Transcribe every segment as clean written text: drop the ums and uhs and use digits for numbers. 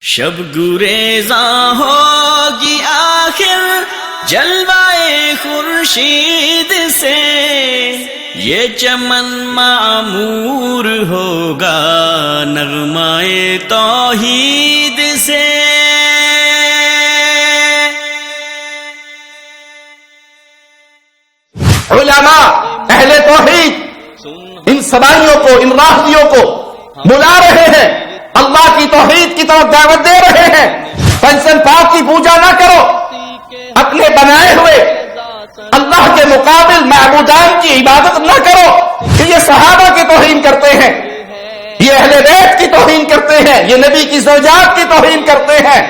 شب گریزاں ہوگی آخر جلوائے خورشید سے، یہ چمن معمور ہوگا نغمائے توحید سے۔ علماء اہل توحید ان سدائیوں کو، ان راہبیوں کو بلا رہے ہیں، اللہ کی توحید کی طرف دعوت دے رہے ہیں۔ پنچن پاک کی پوجا نہ کرو، اپنے بنائے ہوئے اللہ کے مقابل معبودان کی عبادت نہ کرو کہ یہ صحابہ کی توہین کرتے ہیں، یہ اہل بیت کی توہین کرتے ہیں، یہ نبی کی زوجات کی توہین کرتے ہیں۔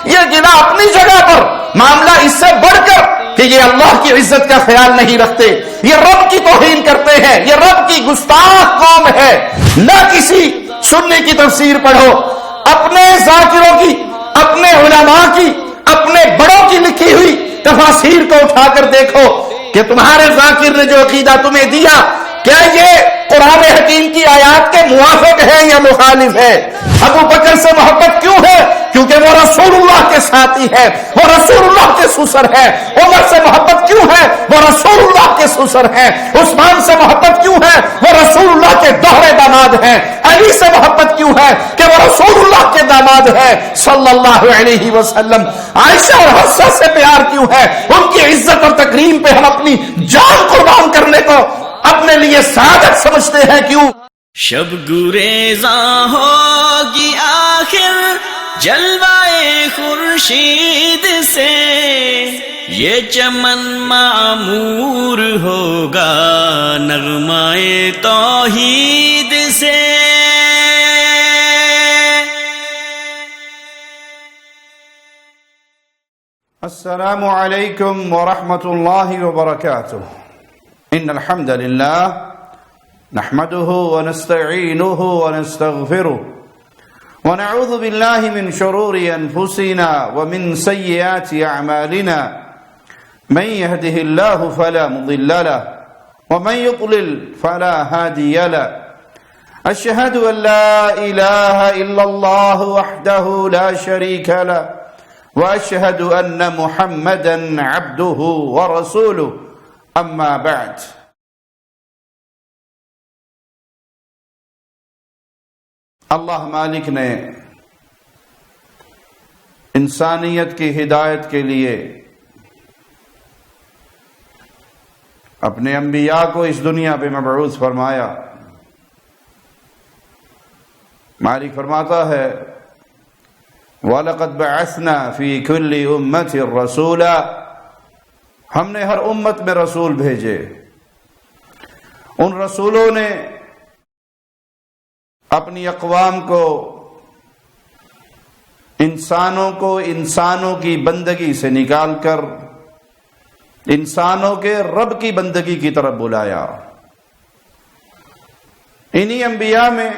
یہ گناہ اپنی جگہ پر، معاملہ اس سے بڑھ کر کہ یہ اللہ کی عزت کا خیال نہیں رکھتے، یہ رب کی توہین کرتے ہیں، یہ رب کی گستاخ قوم ہے۔ نہ کسی سنی کی تفسیر پڑھو، اپنے ذاکروں کی، اپنے علماء کی، اپنے بڑوں کی لکھی ہوئی تفاسیر کو اٹھا کر دیکھو کہ تمہارے ذاکر نے جو عقیدہ تمہیں دیا کیا یہ قرآن حکیم کی آیات کے موافق ہے یا مخالف ہے؟ ابو بکر سے محبت کیوں ہے؟ کیونکہ وہ رسول اللہ کے ساتھی ہے، وہ رسول اللہ کے سسر ہے۔ عمر سے محبت کیوں ہے؟ وہ رسول اللہ کے سسر ہے۔ عثمان سے محبت کیوں ہے؟ وہ رسول اللہ کے دوہرے داماد ہیں۔ علی سے محبت کیوں ہے؟ کہ وہ رسول اللہ کے داماد ہے صلی اللہ علیہ وسلم۔ عائشہ اور حفصہ سے پیار کیوں ہے؟ ان کی عزت اور تکریم پہ ہم اپنی جان قربان کرنے کو اپنے لیے سعادت سمجھتے ہیں۔ کیوں؟ شب گریزاں ہوگی آخر جلوائے خورشید سے، یہ چمن معمور ہوگا نغمائے توحید سے۔ السلام علیکم ورحمۃ اللہ وبرکاتہ۔ ان الحمد للہ نحمده ونستعینه ونستغفره ونعوذ باللہ من شرور انفسنا ومن سیئات اعمالنا، من يهده اللہ فلا مضل له ومن يضلل فلا هادی له۔ اشہد ان لا الہ الا اللہ وحدہ لا شریک له واشہد ان محمدا عبدہ ورسولہ، اما بعد۔ اللہ مالک نے انسانیت کی ہدایت کے لیے اپنے انبیاء کو اس دنیا پہ مبعوث فرمایا۔ مالک فرماتا ہے وَلَقَدْ بَعَثْنَا فِي كُلِّ أُمَّةٍ رَسُولًا، ہم نے ہر امت میں رسول بھیجے۔ ان رسولوں نے اپنی اقوام کو، انسانوں کی بندگی سے نکال کر انسانوں کے رب کی بندگی کی طرف بلایا۔ انہی انبیاء میں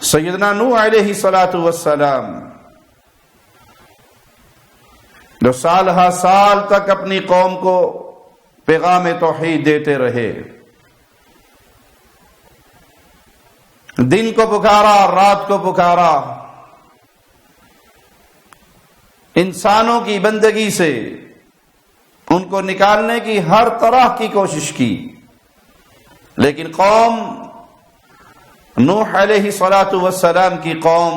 سیدنا نوح علیہ السلام جو سال ہا سال تک اپنی قوم کو پیغام توحید دیتے رہے، دن کو پکارا، رات کو پکارا، انسانوں کی بندگی سے ان کو نکالنے کی ہر طرح کی کوشش کی، لیکن قوم نوح علیہ السلام کی قوم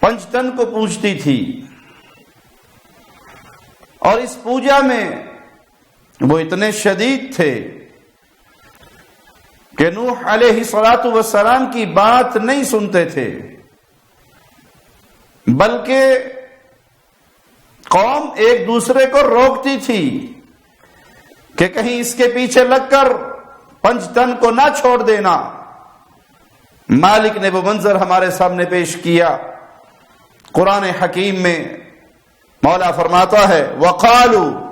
پنجتن کو پوجتی تھی، اور اس پوجا میں وہ اتنے شدید تھے کہ نوح علیہ السلام کی بات نہیں سنتے تھے، بلکہ قوم ایک دوسرے کو روکتی تھی کہ کہیں اس کے پیچھے لگ کر پنجتن کو نہ چھوڑ دینا۔ مالک نے وہ منظر ہمارے سامنے پیش کیا۔ قرآن حکیم میں مولا فرماتا ہے وَقَالُوا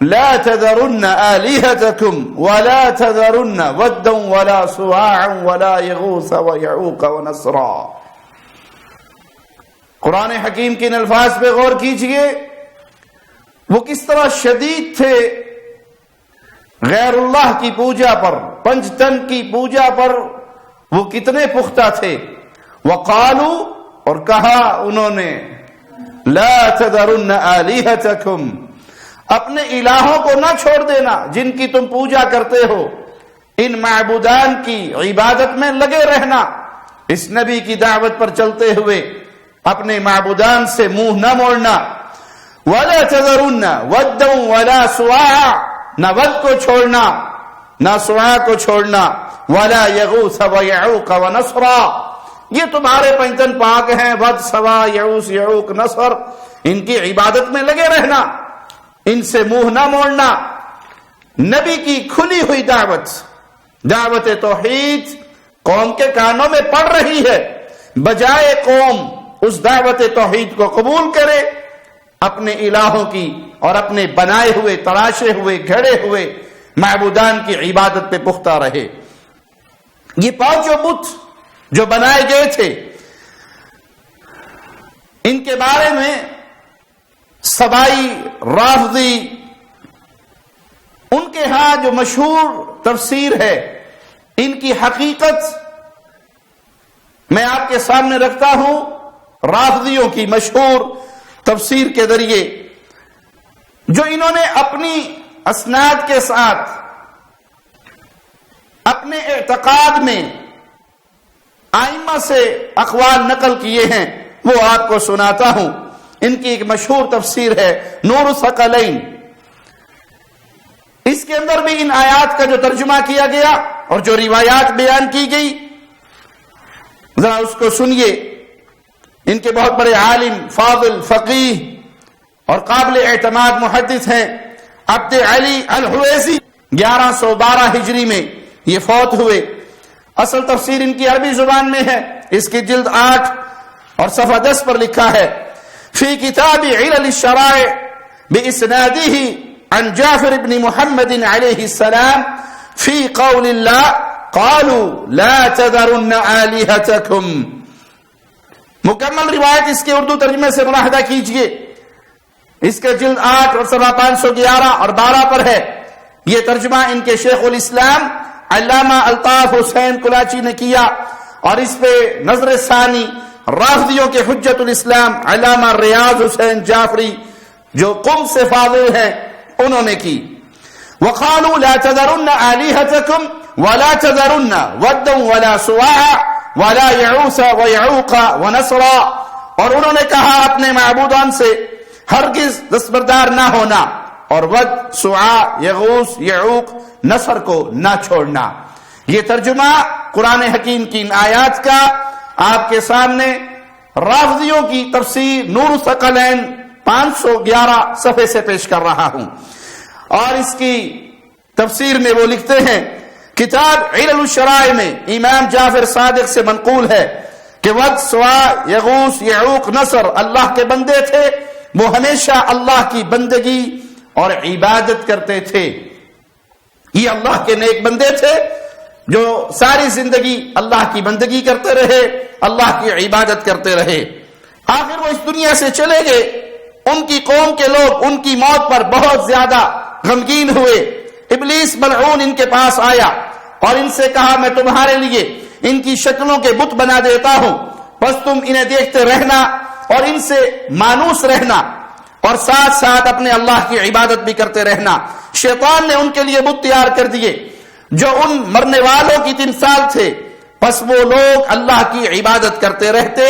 لا تذرن آلهتكم ولا تذرن ودا ولا سواعا ولا يغوث ويعوق ونسرا۔ قرآن حکیم کے ان الفاظ پہ غور کیجئے، وہ کس طرح شدید تھے غیر اللہ کی پوجا پر، پنجتن کی پوجا پر وہ کتنے پختہ تھے۔ وقالو اور کہا انہوں نے لا تذرن آلہتکم اپنے الہوں کو نہ چھوڑ دینا جن کی تم پوجا کرتے ہو، ان معبودان کی عبادت میں لگے رہنا، اس نبی کی دعوت پر چلتے ہوئے اپنے معبودان سے منہ نہ موڑنا۔ وَلَا تَذَرُنَّ وَدًّا وَلَا سُوَاعًا نہ ود کو چھوڑنا نہ سواع کو چھوڑنا، وَلَا يَغُوثَ وَيَعُوقَ وَنَصْرًا یہ تمہارے پنجتن پاک ہیں، ود، سوا، یعوس، یعوق، نصر، ان کی عبادت میں لگے رہنا، ان سے منہ نہ موڑنا۔ نبی کی کھلی ہوئی دعوت توحید قوم کے کانوں میں پڑ رہی ہے، بجائے قوم اس دعوت توحید کو قبول کرے، اپنے الہوں کی اور اپنے بنائے ہوئے، تراشے ہوئے، گھڑے ہوئے معبودان کی عبادت پہ پختہ رہے۔ یہ پانچوں بت جو بنائے گئے تھے، ان کے بارے میں سبائی، رافضی، ان کے ہاں جو مشہور تفسیر ہے، ان کی حقیقت میں آپ کے سامنے رکھتا ہوں۔ رافضیوں کی مشہور تفسیر کے ذریعے جو انہوں نے اپنی اسناد کے ساتھ اپنے اعتقاد میں ائمہ سے اقوال نقل کیے ہیں، وہ آپ کو سناتا ہوں۔ ان کی ایک مشہور تفسیر ہے نور الثقلین، اس کے اندر بھی ان آیات کا جو ترجمہ کیا گیا اور جو روایات بیان کی گئی، ذرا اس کو سنیے۔ ان کے بہت بڑے عالم، فاضل، فقیہ اور قابل اعتماد محدث ہیں عبد علی الحویزی، 1112 ہجری میں یہ فوت ہوئے۔ اصل تفسیر ان کی عربی زبان میں ہے، اس کی جلد 8 اور صفحہ 10 پر لکھا ہے فی کتاب علل الشرائع باسنادہ عن جعفر بن محمد علیہ السلام فی قول اللہ قالوا لا تذرن آلہتکم۔ مکمل روایت اس کے اردو ترجمے سے ملاحظہ کیجئے، اس کے جلد 8 اور صفحہ 511 اور 12 پر ہے۔ یہ ترجمہ ان کے شیخ الاسلام علامہ الطاف حسین کلاچی نے کیا، اور اس پہ نظر ثانی رافضیوں کے حجت الاسلام علامہ ریاض حسین جعفری جو قم سے فاضل ہیں انہوں نے کی۔ وقالوا لا تذرن آلہتکم ولا تذرن ودا ولا سواعا ولا يعوس ويعوق ونصرا، اور انہوں نے کہا اپنے معبودان سے ہرگز دستبردار نہ ہونا، اور ود، سواع، یغوث، یعوق، نصر کو نہ چھوڑنا۔ یہ ترجمہ قرآن حکیم کی ان آیات کا آپ کے سامنے رافضیوں کی تفسیر نور الثقلین 511 صفحے سے پیش کر رہا ہوں۔ اور اس کی تفسیر میں وہ لکھتے ہیں، کتاب علل الشرائع میں امام جعفر صادق سے منقول ہے کہ ود، سواع، یغوث، یعوق، نصر اللہ کے بندے تھے، وہ ہمیشہ اللہ کی بندگی اور عبادت کرتے تھے۔ یہ اللہ کے نیک بندے تھے جو ساری زندگی اللہ کی بندگی کرتے رہے، اللہ کی عبادت کرتے رہے۔ آخر وہ اس دنیا سے چلے گئے، ان کی قوم کے لوگ ان کی موت پر بہت زیادہ غمگین ہوئے۔ ابلیس ملعون ان کے پاس آیا اور ان سے کہا میں تمہارے لیے ان کی شکلوں کے بت بنا دیتا ہوں، بس تم انہیں دیکھتے رہنا اور ان سے مانوس رہنا، اور ساتھ ساتھ اپنے اللہ کی عبادت بھی کرتے رہنا۔ شیطان نے ان کے لیے بت تیار کر دیے جو ان مرنے والوں کی تمثال تھے، پس وہ لوگ اللہ کی عبادت کرتے رہتے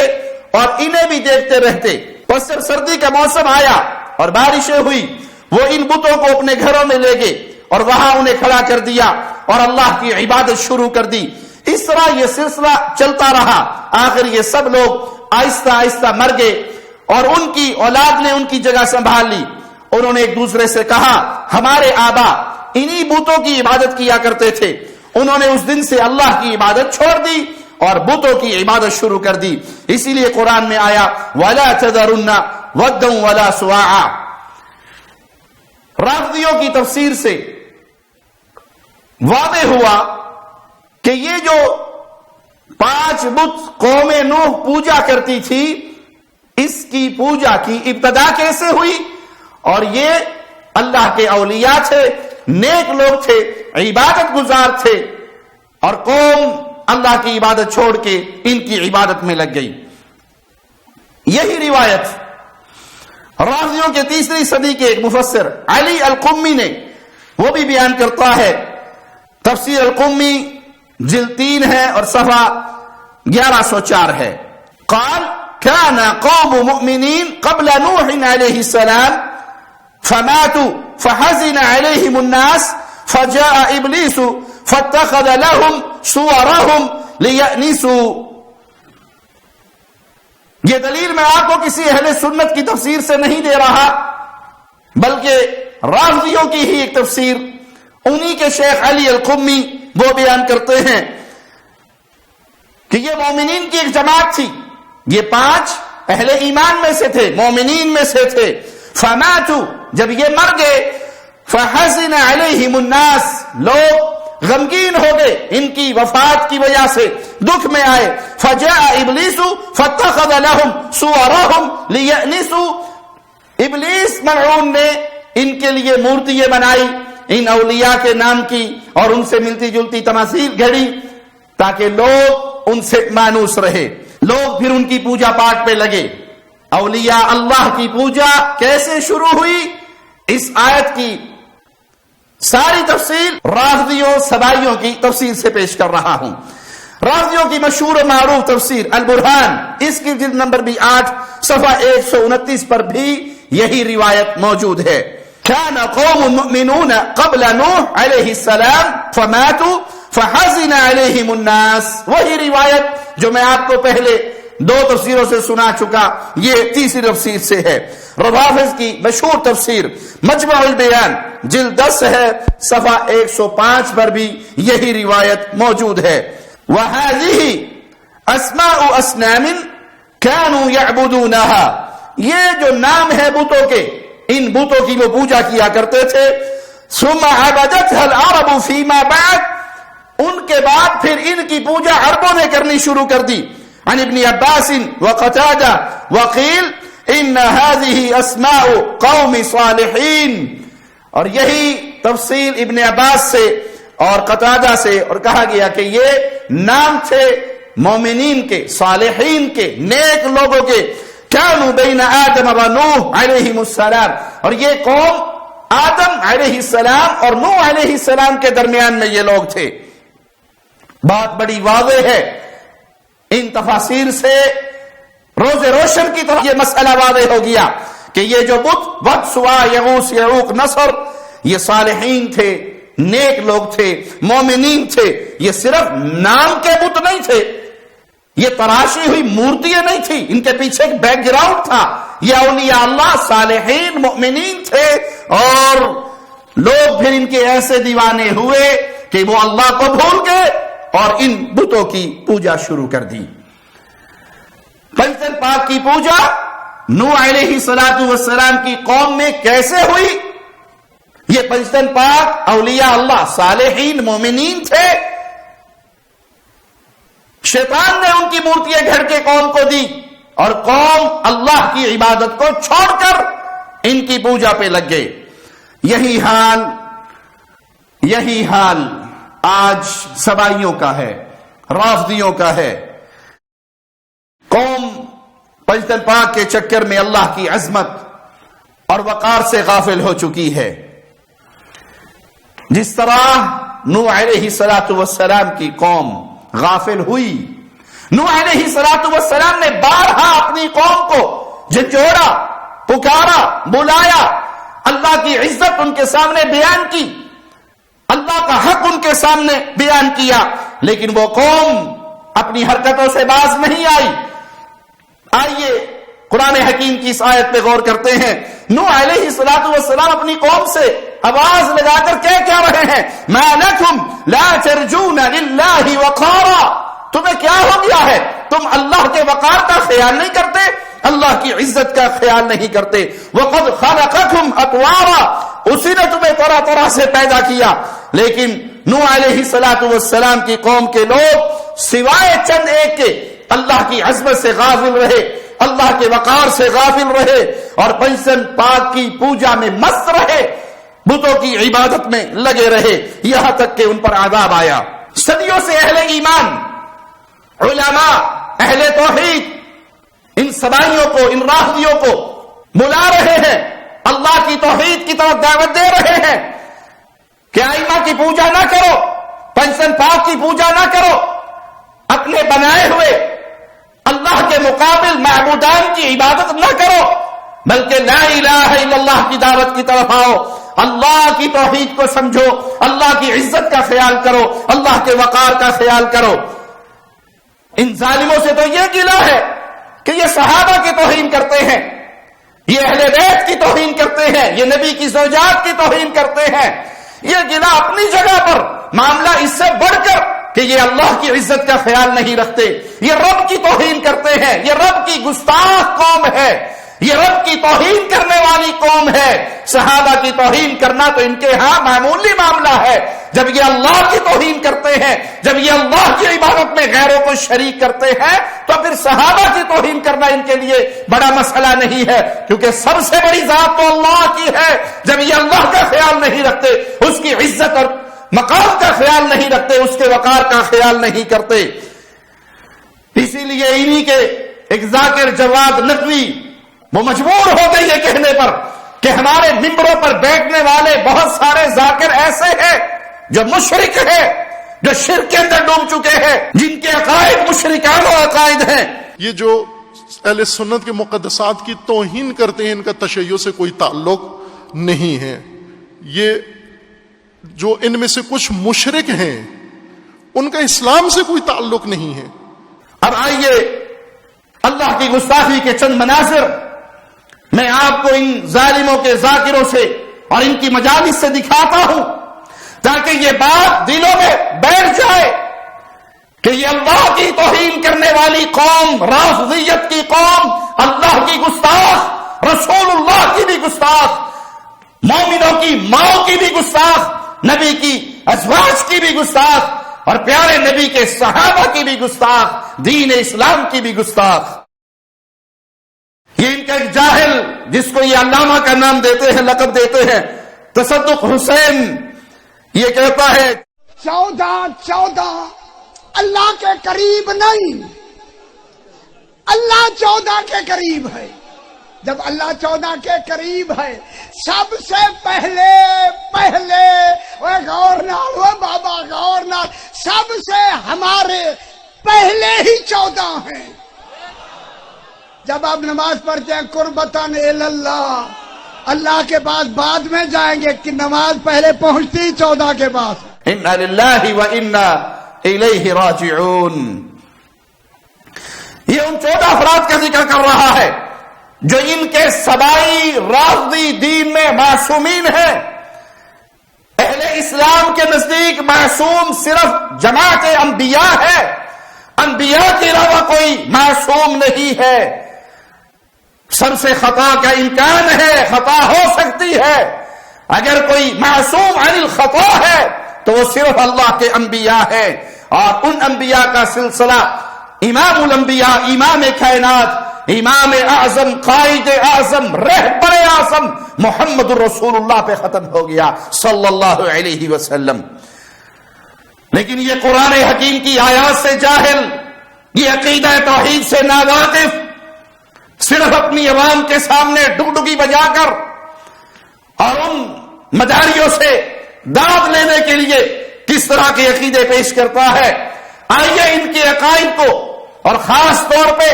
اور انہیں بھی دیکھتے رہتے۔ پس جب سردی کا موسم آیا اور بارشیں ہوئی، وہ ان بتوں کو اپنے گھروں میں لے گئے اور وہاں انہیں کھڑا کر دیا اور اللہ کی عبادت شروع کر دی۔ اس طرح یہ سلسلہ چلتا رہا، آخر یہ سب لوگ آہستہ آہستہ مر گئے اور ان کی اولاد نے ان کی جگہ سنبھال لی۔ انہوں نے ایک دوسرے سے کہا ہمارے آبا انہی بتوں کی عبادت کیا کرتے تھے، انہوں نے اس دن سے اللہ کی عبادت چھوڑ دی اور بتوں کی عبادت شروع کر دی۔ اسی لیے قرآن میں آیا وَلَا تَذَرُنَّ وَدًّا وَلَا سُوَاعًا۔ رافضیوں کی تفسیر سے واضح ہوا کہ یہ جو 5 بت قوم نوح پوجا کرتی تھی، اس کی پوجا کی ابتدا کیسے ہوئی؟ اور یہ اللہ کے اولیاء تھے، نیک لوگ تھے، عبادت گزار تھے، اور قوم اللہ کی عبادت چھوڑ کے ان کی عبادت میں لگ گئی. یہی روایت رافضیوں کے 3 صدی کے ایک مفسر علی القمی نے وہ بھی بیان کرتا ہے. تفسیر القمی جلد 3 ہے اور صفحہ 1104 ہے. قال كان قوم مؤمنين قبل نوح عليه السلام فماتوا فحزن عليهم الناس فجاء إبليس فاتخذ لهم صورهم ليأنسوا. یہ دلیل میں آپ کو کسی اہل سنت کی تفسیر سے نہیں دے رہا بلکہ رافضیوں کی ہی ایک تفسیر انہی کے شیخ علی القمی وہ بیان کرتے ہیں کہ یہ مومنین کی ایک جماعت تھی. یہ 5 اہل ایمان میں سے تھے, مومنین میں سے تھے. فماتوا جب یہ مر گئے, فحزن علیہم الناس لوگ غمگین ہو گئے ان کی وفات کی وجہ سے, دکھ میں آئے. فجاء ابلیس فاتخذ لهم صورهم ليأنسوا. ابلیس ملعون نے ان کے لیے مورتیاں بنائی ان اولیاء کے نام کی اور ان سے ملتی جلتی تماثیل گھڑی تاکہ لوگ ان سے مانوس رہے. لوگ پھر ان کی پوجا پاٹ پہ لگے. اولیاء اللہ کی پوجا کیسے شروع ہوئی, اس آیت کی ساری تفصیل رافضیوں سبائیوں کی تفصیل سے پیش کر رہا ہوں. رافضیوں کی مشہور و معروف تفسیر البرہان, اس کی جلد نمبر بھی 8 صفحہ 129 پر بھی یہی روایت موجود ہے. كان قوم مؤمنون قبل نوح علیہ السلام فماتوا فحزن علیہم الناس. وہی روایت جو میں آپ کو پہلے 2 تفسیروں سے سنا چکا, یہ تیسری تفسیر سے ہے. رافض کی مشہور تفسیر مجمع البیان جلد 10 ہے صفحہ 105 پر بھی یہی روایت موجود ہے. وَهَذِهِ أَسْمَاءُ أَصْنَامٍ كَانُوا يَعْبُدُونَهَا. یہ جو نام ہے بتوں کے, ان بتوں کی وہ پوجا کیا کرتے تھے. ثُمَّ عَبَدَتْهَا الْعَرَبُ فِيمَا بَعْدَ. ان کے بعد پھر ان کی پوجا عربوں نے کرنی شروع کر دی. عن ابن عباس وقتادہ وقیل ان هذه اسماء قوم صالحین. اور یہی تفصیل ابن عباس سے اور قتادہ سے, اور کہا گیا کہ یہ نام تھے مومنین کے, صالحین کے, نیک لوگوں کے. كانوا بین آدم و نوح علیہم السلام. اور یہ قوم آدم علیہ السلام اور نوح علیہ السلام کے درمیان میں یہ لوگ تھے. بات بڑی واضح ہے, ان تفاسیر سے روز روشن کی طرح یہ مسئلہ واضح ہو گیا کہ یہ جو بت ود سوا یغوث یعوق نصر, یہ صالحین تھے, نیک لوگ تھے, مومنین تھے. یہ صرف نام کے بت نہیں تھے, یہ تراشی ہوئی مورتیاں نہیں تھی, ان کے پیچھے ایک بیک گراؤنڈ تھا. یہ اولیاء اللہ صالحین مومنین تھے, اور لوگ پھر ان کے ایسے دیوانے ہوئے کہ وہ اللہ کو بھول گئے اور ان بتوں کی پوجا شروع کر دی. پنجتن پاک کی پوجا نوح علیہ السلام کی قوم میں کیسے ہوئی؟ یہ پنجتن پاک اولیاء اللہ صالحین مومنین تھے. شیطان نے ان کی مورتیاں گھڑ کے قوم کو دی اور قوم اللہ کی عبادت کو چھوڑ کر ان کی پوجا پہ لگ گئے. یہی حال آج سبائیوں کا ہے, رافضیوں کا ہے. قوم پنجتن پاک کے چکر میں اللہ کی عظمت اور وقار سے غافل ہو چکی ہے. جس طرح نوح علیہ السلام کی قوم غافل ہوئی. نوح علیہ السلام نے بارہا اپنی قوم کو جھنجھوڑا, پکارا, بلایا, اللہ کی عزت ان کے سامنے بیان کی, اللہ کا حق ان کے سامنے بیان کیا, لیکن وہ قوم اپنی حرکتوں سے باز نہیں آئی. آئیے قرآن حکیم کی اس آیت پہ غور کرتے ہیں. نوح علیہ السلام اپنی قوم سے آواز لگا کر کہہ رہے ہیں, ما لکم لا ترجون للہ وقارا. تمہیں کیا ہو گیا ہے, تم اللہ کے وقار کا خیال نہیں کرتے, اللہ کی عزت کا خیال نہیں کرتے. وقد خلقکم اطوارا. اسی نے تمہیں طرح طرح سے پیدا کیا. لیکن نوح علیہ السلام کی قوم کے لوگ سوائے چند ایک کے اللہ کی عظمت سے غافل رہے, اللہ کے وقار سے غافل رہے, اور پنجتن پاک کی پوجا میں مست رہے, بتوں کی عبادت میں لگے رہے, یہاں تک کہ ان پر عذاب آیا. صدیوں سے اہل ایمان علماء اہل توحید ان سبائیوں کو، ان راہبیوں کو بلا رہے ہیں، اللہ کی توحید کی طرف دعوت دے رہے ہیں کہ ائمہ کی پوجا نہ کرو، پنجتن پاک کی پوجا نہ کرو، اپنے بنائے ہوئے اللہ کے مقابل معبودان کی عبادت نہ کرو، بلکہ لا الہ الا اللہ کی دعوت کی طرف آؤ، اللہ کی توحید کو سمجھو، اللہ کی عزت کا خیال کرو، اللہ کے وقار کا خیال کرو۔ ان ظالموں سے تو یہ گلہ ہے کہ یہ صحابہ کی توہین کرتے ہیں، یہ اہل بیت کی توہین کرتے ہیں، یہ نبی کی زوجات کی توہین کرتے ہیں۔ یہ گلہ اپنی جگہ پر، معاملہ اس سے بڑھ کر کہ یہ اللہ کی عزت کا خیال نہیں رکھتے، یہ رب کی توہین کرتے ہیں، یہ رب کی گستاخ قوم ہے، یہ رب کی توہین کرنے والی قوم ہے۔ صحابہ کی توہین کرنا تو ان کے ہاں معمولی معاملہ ہے، جب یہ اللہ کی توہین کرتے ہیں، جب یہ اللہ کی عبادت میں غیروں کو شریک کرتے ہیں، تو پھر صحابہ کی توہین کرنا ان کے لیے بڑا مسئلہ نہیں ہے، کیونکہ سب سے بڑی ذات تو اللہ کی ہے۔ جب یہ اللہ کا خیال نہیں رکھتے، اس کی عزت اور مقام کا خیال نہیں رکھتے، اس کے وقار کا خیال نہیں کرتے، اسی لیے انہی کے ایک ذاکر جواد نقوی وہ مجبور ہو گئے یہ کہنے پر کہ ہمارے ممبروں پر بیٹھنے والے بہت سارے ذاکر ایسے ہیں جو مشرک ہیں، جو شرک کے اندر ڈوب چکے ہیں، جن کے عقائد مشرکانہ عقائد ہیں۔ یہ جو اہل سنت کے مقدسات کی توہین کرتے ہیں، ان کا تشیع سے کوئی تعلق نہیں ہے۔ یہ جو ان میں سے کچھ مشرک ہیں، ان کا اسلام سے کوئی تعلق نہیں ہے۔ اب آئیے اللہ کی گستاخی کے چند مناظر میں آپ کو ان ظالموں کے ذاکروں سے اور ان کی مجالس سے دکھاتا ہوں، تاکہ یہ بات دلوں میں بیٹھ جائے کہ یہ اللہ کی توہین کرنے والی قوم، رافضیت کی قوم، اللہ کی گستاخ، رسول اللہ کی بھی گستاخ، مومنوں کی ماں کی بھی گستاخ، نبی کی ازواج کی بھی گستاخ، اور پیارے نبی کے صحابہ کی بھی گستاخ، دین اسلام کی بھی گستاخ۔ یہ ان کا ایک جاہل جس کو یہ علامہ کا نام دیتے ہیں، لقب دیتے ہیں، تصدق حسین، یہ کہتا ہے 14 اللہ کے قریب نہیں، اللہ 14 کے قریب ہے۔ جب اللہ 14 کے قریب ہے، سب سے پہلے غور نال، وہ بابا غور نال، سب سے ہمارے پہلے ہی 14 ہیں۔ جب آپ نماز پڑھتے ہیں قربتاً اللہ، اللہ کے پاس بعد میں جائیں گے کہ نماز پہلے پہنچتی 14 کے پاس۔ انا للہ و انا الیہ راجعون۔ یہ ان 14 افراد کا ذکر کر رہا ہے جو ان کے سبائی رافضی دین میں معصومین ہیں۔ اہل اسلام کے نزدیک معصوم صرف جماعت انبیاء ہے، انبیاء کے علاوہ کوئی معصوم نہیں ہے۔ سب سے خطا کا امکان ہے، خطا ہو سکتی ہے، اگر کوئی معصوم عن الخطا ہے تو وہ صرف اللہ کے انبیاء ہے، اور ان انبیاء کا سلسلہ امام الانبیاء، امام کائنات، امام اعظم، قائد اعظم، رہبر اعظم محمد الرسول اللہ پہ ختم ہو گیا صلی اللہ علیہ وسلم۔ لیکن یہ قرآن حکیم کی آیات سے جاہل، یہ عقیدہ توحید سے ناواقف، صرف اپنی عوام کے سامنے ڈگڈگی بجا کر اور ان مداریوں سے داد لینے کے لیے کس طرح کے عقیدے پیش کرتا ہے۔ آئیے ان کے عقائد کو اور خاص طور پہ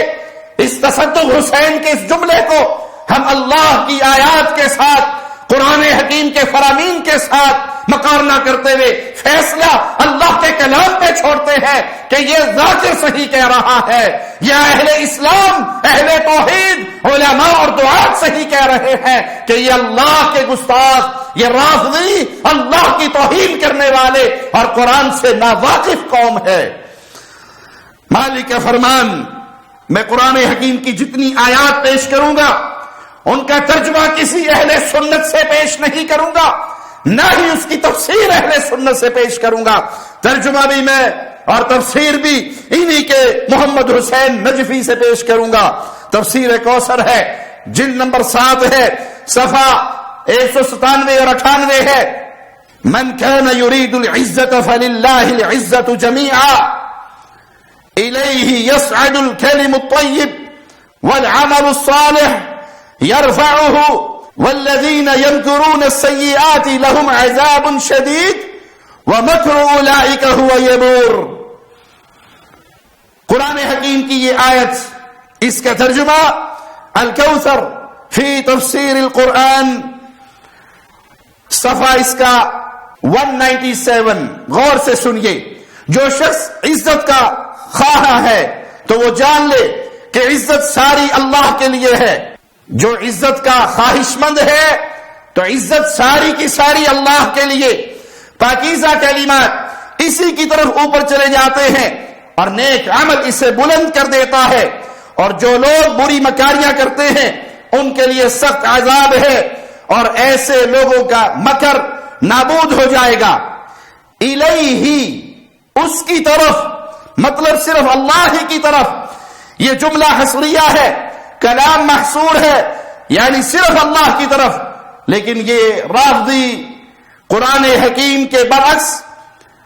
اس تصدق حسین کے اس جملے کو ہم اللہ کی آیات کے ساتھ، قرآن حکیم کے فرامین کے ساتھ مقارنہ کرتے ہوئے فیصلہ اللہ کے کلام پہ چھوڑتے ہیں کہ یہ ذاکر صحیح کہہ رہا ہے، یا اہل اسلام، اہل توحید، علماء اور دعات صحیح کہہ رہے ہیں کہ یہ اللہ کے گستاخ، یہ رافضی، اللہ کی توہین کرنے والے اور قرآن سے ناواقف قوم ہے۔ مالک کا فرمان، میں قرآن حکیم کی جتنی آیات پیش کروں گا ان کا ترجمہ کسی اہل سنت سے پیش نہیں کروں گا، نہ ہی اس کی تفسیر اہل سنت سے پیش کروں گا۔ ترجمہ بھی میں اور تفسیر بھی انہی کے محمد حسین نجفی سے پیش کروں گا۔ تفسیر کوثر ہے، جلد نمبر 7 ہے، صفحہ 197 اور 98 ہے۔ من كان يريد العزة فلله العزة جميعا، إليه يصعد الكلم الطيب والعمل الصالح يرفعه والذين يمكرون السيئات لهم عذاب شديد ومكر أولئك هو يبور. قرآن حکیم کی یہ آیت، اس کا ترجمہ الکوثر فی تفسیر القرآن، صفحہ اس کا 197. غور سے سنیے. جو شخص عزت کا خواہاں ہے تو وہ جان لے کہ عزت ساری اللہ کے لیے ہے. جو عزت کا خواہش مند ہے تو عزت ساری کی ساری اللہ کے لیے. پاکیزہ کلمات اسی کی طرف اوپر چلے جاتے ہیں اور نیک عمل اسے بلند کر دیتا ہے. اور جو لوگ بری مکاریاں کرتے ہیں ان کے لیے سخت عذاب ہے اور ایسے لوگوں کا مکر نابود ہو جائے گا. الیہ، اس کی طرف، مطلب صرف اللہ ہی کی طرف. یہ جملہ حصریہ ہے، کلام محصور ہے، یعنی صرف اللہ کی طرف. لیکن یہ رافضی قرآن حکیم کے برعکس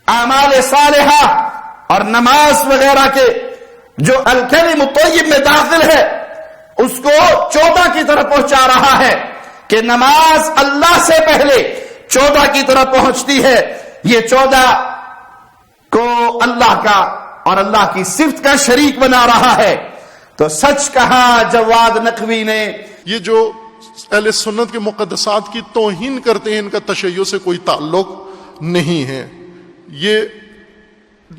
اعمال صالحہ اور نماز وغیرہ کے جو الکلم الطیب میں داخل ہے اس کو 14 کی طرف پہنچا رہا ہے کہ نماز اللہ سے پہلے 14 کی طرف پہنچتی ہے. یہ 14 کو اللہ کا اور اللہ کی صفت کا شریک بنا رہا ہے. تو سچ کہا جواد نقوی نے. یہ جو اہل سنت کے مقدسات کی توہین کرتے ہیں ان کا تشیع سے کوئی تعلق نہیں ہے. یہ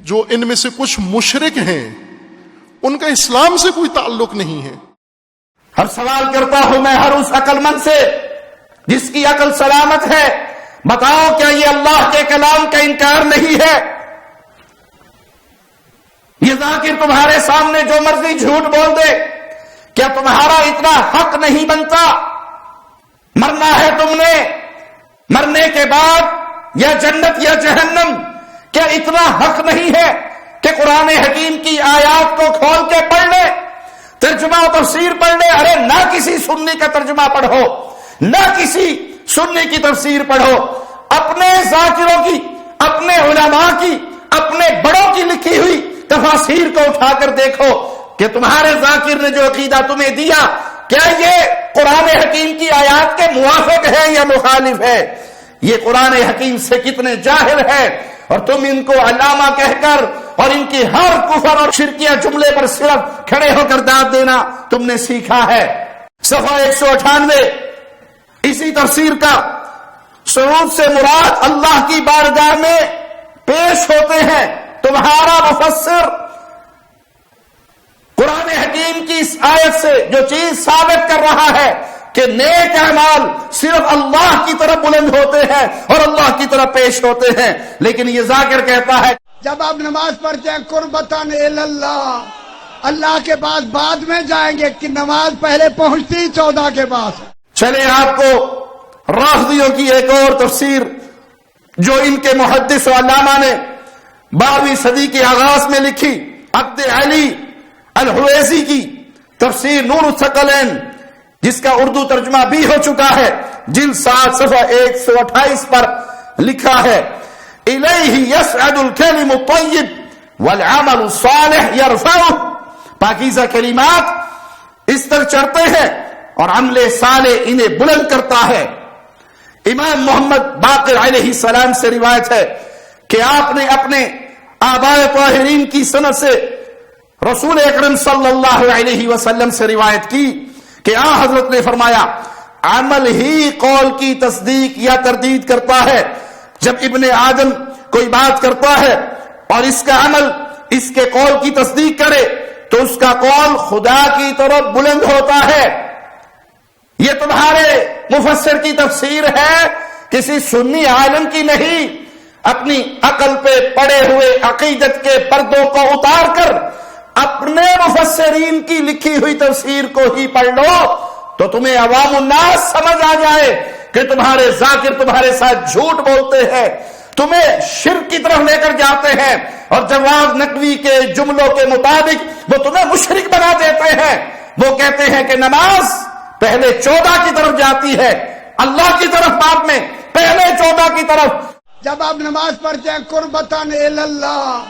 جو ان میں سے کچھ مشرک ہیں ان کا اسلام سے کوئی تعلق نہیں ہے. ہر سوال کرتا ہوں میں ہر اس عقل مند سے جس کی عقل سلامت ہے، بتاؤ کیا یہ اللہ کے کلام کا انکار نہیں ہے؟ یہ ذاکر تمہارے سامنے جو مرضی جھوٹ بول دے، کیا تمہارا اتنا حق نہیں بنتا؟ مرنا ہے تم نے، مرنے کے بعد یا جنت یا جہنم، کیا اتنا حق نہیں ہے کہ قرآن حکیم کی آیات کو کھول کے پڑھ لے، ترجمہ و تفسیر پڑھ لے؟ ارے نہ کسی سنی کا ترجمہ پڑھو، نہ کسی سنی کی تفسیر پڑھو، اپنے ذاکروں کی، اپنے علماء کی، اپنے بڑوں کی لکھی ہوئی تفاسیر کو اٹھا کر دیکھو کہ تمہارے ذاکر نے جو عقیدہ تمہیں دیا کیا یہ قرآن حکیم کی آیات کے موافق ہے یا مخالف ہے؟ یہ قرآن حکیم سے کتنے جاہل ہے، اور تم ان کو علامہ کہہ کر اور ان کی ہر کفر اور شرکیہ جملے پر صرف کھڑے ہو کر داد دینا تم نے سیکھا ہے. صفحہ 198 اسی تفسیر کا. صعود سے مراد اللہ کی بارگاہ میں پیش ہوتے ہیں. تمہارا مفسر قرآن حکیم کی اس آیت سے جو چیز ثابت کر رہا ہے کہ نیک اعمال صرف اللہ کی طرف بلند ہوتے ہیں اور اللہ کی طرف پیش ہوتے ہیں، لیکن یہ ذاکر کہتا ہے جب آپ نماز پڑھتے ہیں قربتاً اللہ، اللہ کے پاس بعد میں جائیں گے کہ نماز پہلے پہنچتی 14 کے پاس. چلے آپ کو رافضیوں کی ایک اور تفسیر جو ان کے محدث و علامہ نے 12ویں صدی کے آغاز میں لکھی، عبد علی الحویزی کی تفسیر نور الثقلین، جس کا اردو ترجمہ بھی ہو چکا ہے، جلد 7 صفحہ 128 پر لکھا ہے الیہ یصعد الکلم الطیب والعمل الصالح یرفعہ. پاکیزہ کلمات اس تک چڑھتے ہیں اور عمل صالح انہیں بلند کرتا ہے. امام محمد باقر علیہ السلام سے روایت ہے کہ آپ نے اپنے آباء طاہرین کی سند سے رسول اکرم صلی اللہ علیہ وسلم سے روایت کی کہ حضرت نے فرمایا عمل ہی قول کی تصدیق یا تردید کرتا ہے. جب ابن آدم کوئی بات کرتا ہے اور اس کا عمل اس کے قول کی تصدیق کرے تو اس کا قول خدا کی طرف بلند ہوتا ہے. یہ تمہارے مفسر کی تفسیر ہے، کسی سنی عالم کی نہیں. اپنی عقل پہ پڑے ہوئے عقیدت کے پردوں کو اتار کر اپنے مفسرین کی لکھی ہوئی تفسیر کو ہی پڑھ لو تو تمہیں عوام الناس سمجھ آ جائے کہ تمہارے ذاکر تمہارے ساتھ جھوٹ بولتے ہیں، تمہیں شرک کی طرف لے کر جاتے ہیں، اور جواد نقوی کے جملوں کے مطابق وہ تمہیں مشرک بنا دیتے ہیں. وہ کہتے ہیں کہ نماز پہلے 14 کی طرف جاتی ہے، اللہ کی طرف بعد میں، پہلے 14 کی طرف. جب آپ نماز پڑھتے ہیں قربتاً اللہ،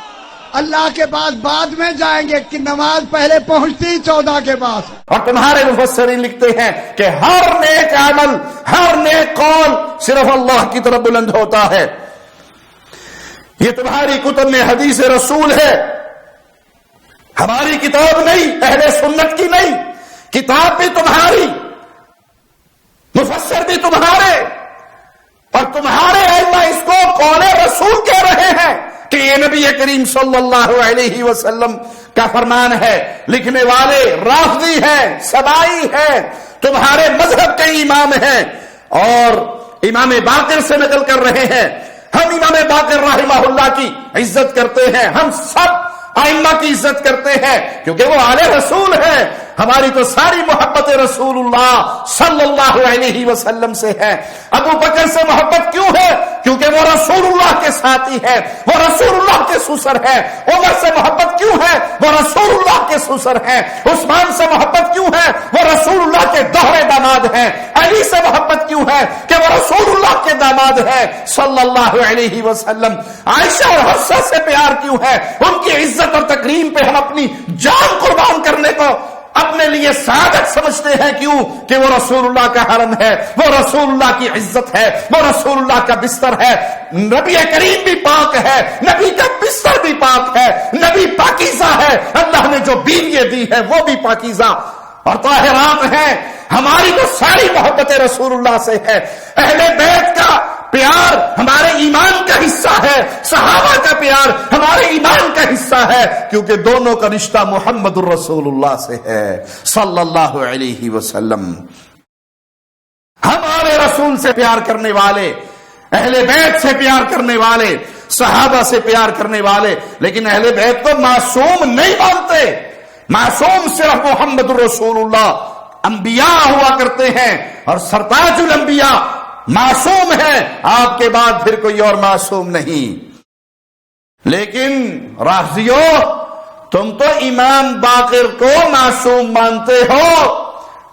اللہ کے پاس بعد میں جائیں گے کہ نماز پہلے پہنچتی 14 کے پاس. اور تمہارے مفسرین لکھتے ہیں کہ ہر نیک عمل، ہر نیک قول صرف اللہ کی طرف بلند ہوتا ہے. یہ تمہاری کتب میں حدیث رسول ہے، ہماری کتاب نہیں، اہل سنت کی نہیں. کتاب بھی تمہاری، مفسر بھی تمہارے، اور تمہارے ائمہ اس کو قول رسول کہہ رہے ہیں کہ یہ نبی کریم صلی اللہ علیہ وسلم کا فرمان ہے. لکھنے والے رافضی ہیں، سبائی ہیں، تمہارے مذہب کے امام ہیں اور امام باقر سے نقل کر رہے ہیں. ہم امام باقر رحمہ اللہ کی عزت کرتے ہیں، ہم سب ائمہ کی عزت کرتے ہیں کیونکہ وہ آل رسول ہیں. ہماری تو ساری محبت رسول اللہ صلی اللہ علیہ وسلم سے ہے. ابو بکر سے محبت کیوں ہے؟ کیونکہ وہ رسول اللہ کے ساتھی ہے، وہ رسول اللہ کے سسر ہے. عمر سے محبت کیوں ہے؟ وہ رسول اللہ کے سسر ہے. عثمان سے محبت کیوں ہے؟ وہ رسول اللہ کے دوہرے داماد ہیں. علی سے محبت کیوں ہے؟ کہ وہ رسول اللہ کے داماد ہے صلی اللہ علیہ وسلم. عائشہ اور حفصہ سے پیار کیوں ہے؟ ان کی عزت اور تکریم پہ ہم اپنی جان قربان کرنے کو اپنے لیے سعادت سمجھتے ہیں. کیوں؟ کہ وہ رسول اللہ کا حرم ہے، وہ رسول اللہ کی عزت ہے، وہ رسول اللہ کا بستر ہے. نبی کریم بھی پاک ہے، نبی کا بستر بھی پاک ہے، نبی پاکیزہ ہے. اللہ نے جو بیویاں دی ہے وہ بھی پاکیزہ اور طاہرات ہیں. ہماری تو ساری محبت رسول اللہ سے ہے. اہل بیت کا پیار ہمارے ایمان کا حصہ ہے، صحابہ کا پیار ہمارے ایمان کا حصہ ہے، کیونکہ دونوں کا رشتہ محمد الرسول اللہ سے ہے صلی اللہ علیہ وسلم. ہمارے رسول سے پیار کرنے والے، اہل بیت سے پیار کرنے والے، صحابہ سے پیار کرنے والے، لیکن اہل بیت کو معصوم نہیں مانتے. معصوم صرف محمد الرسول اللہ. انبیاء ہوا کرتے ہیں اور سرتاج الانبیاء معصوم ہے، آپ کے بعد پھر کوئی اور معصوم نہیں. لیکن رافضیو، تم تو امام باقر کو معصوم مانتے ہو.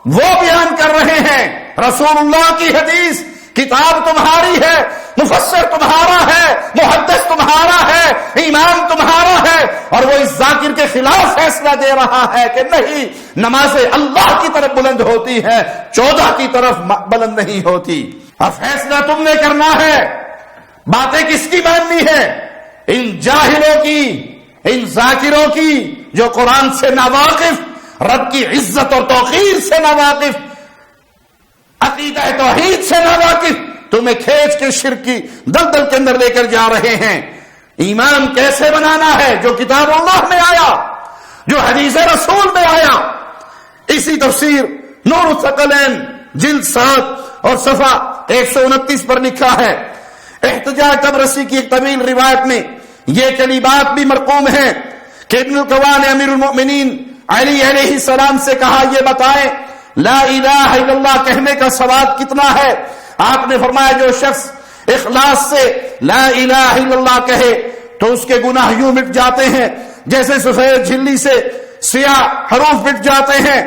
وہ بیان کر رہے ہیں رسول اللہ کی حدیث، کتاب تمہاری ہے، مفسر تمہارا ہے، محدث تمہارا ہے، امام تمہارا ہے، اور وہ اس ذاکر کے خلاف فیصلہ دے رہا ہے کہ نہیں، نماز اللہ کی طرف بلند ہوتی ہے، 14 کی طرف بلند نہیں ہوتی. اور فیصلہ تم نے کرنا ہے. باتیں کس کی ماننی ہے؟ ان جاہلوں کی، ان ذاکروں کی جو قرآن سے ناواقف، رب کی عزت اور توقیر سے ناواقف، عقیدہ توحید سے ناواقف، تمہیں کھینچ کے شرک کی دلدل کے اندر لے کر جا رہے ہیں. ایمان کیسے بنانا ہے؟ جو کتاب اللہ میں آیا، جو حدیث رسول میں آیا. اسی تفسیر نور الثقلین جلد 7 اور صفحہ 129 پر لکھا ہے. احتجاج طبرسی کی ایک طویل روایت میں یہ کلمات بھی مرقوم ہیں کہ ابن القوا نے امیر المؤمنین علی علیہ السلام سے کہا، یہ بتائیں لا الہ الا اللہ کہنے کا ثواب کتنا ہے؟ آپ نے فرمایا جو شخص اخلاص سے لا الہ الا اللہ کہے تو اس کے گناہ یوں مٹ جاتے ہیں جیسے سفید جھلی سے سیاہ حروف مٹ جاتے ہیں.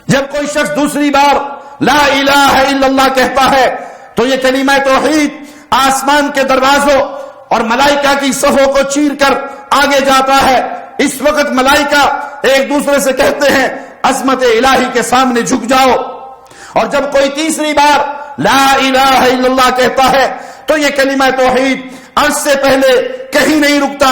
جب کوئی شخص دوسری بار لا الہ الا اللہ کہتا ہے تو یہ کلمہ توحید آسمان کے دروازوں اور ملائکہ کی صفوں کو چیر کر آگے جاتا ہے. اس وقت ملائکہ ایک دوسرے سے کہتے ہیں عظمت الہی کے سامنے جھک جاؤ. اور جب کوئی تیسری بار لا الہ الا اللہ کہتا ہے تو یہ کلمہ توحید عرض سے پہلے کہیں نہیں رکتا.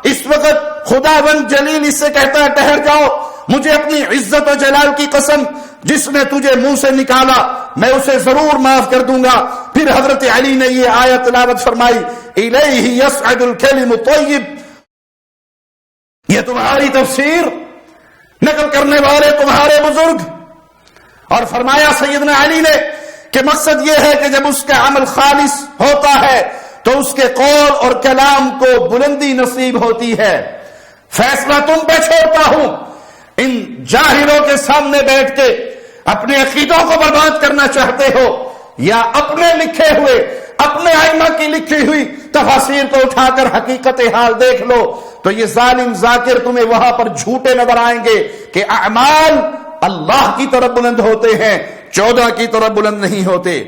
اس وقت خداوند جلیل اس سے کہتا ہے ٹھہر جاؤ، مجھے اپنی عزت و جلال کی قسم، جس نے تجھے منہ سے نکالا میں اسے ضرور معاف کر دوں گا. پھر حضرت علی نے یہ آیت تلاوت فرمائی، الیہ یصعد الکلم الطیب. یہ تمہاری تفسیر نقل کرنے والے تمہارے بزرگ، اور فرمایا سیدنا علی نے کہ مقصد یہ ہے کہ جب اس کا عمل خالص ہوتا ہے تو اس کے قول اور کلام کو بلندی نصیب ہوتی ہے. فیصلہ تم پہ چھوڑتا ہوں. ان جاہلوں کے سامنے بیٹھ کے اپنے عقیدوں کو برباد کرنا چاہتے ہو یا اپنے لکھے ہوئے، اپنے ائمہ کی لکھی ہوئی تفاسیر کو اٹھا کر حقیقت حال دیکھ لو تو یہ ظالم ذاکر تمہیں وہاں پر جھوٹے نظر آئیں گے کہ اعمال اللہ کی طرف بلند ہوتے ہیں، 14 کی طرف بلند نہیں ہوتے.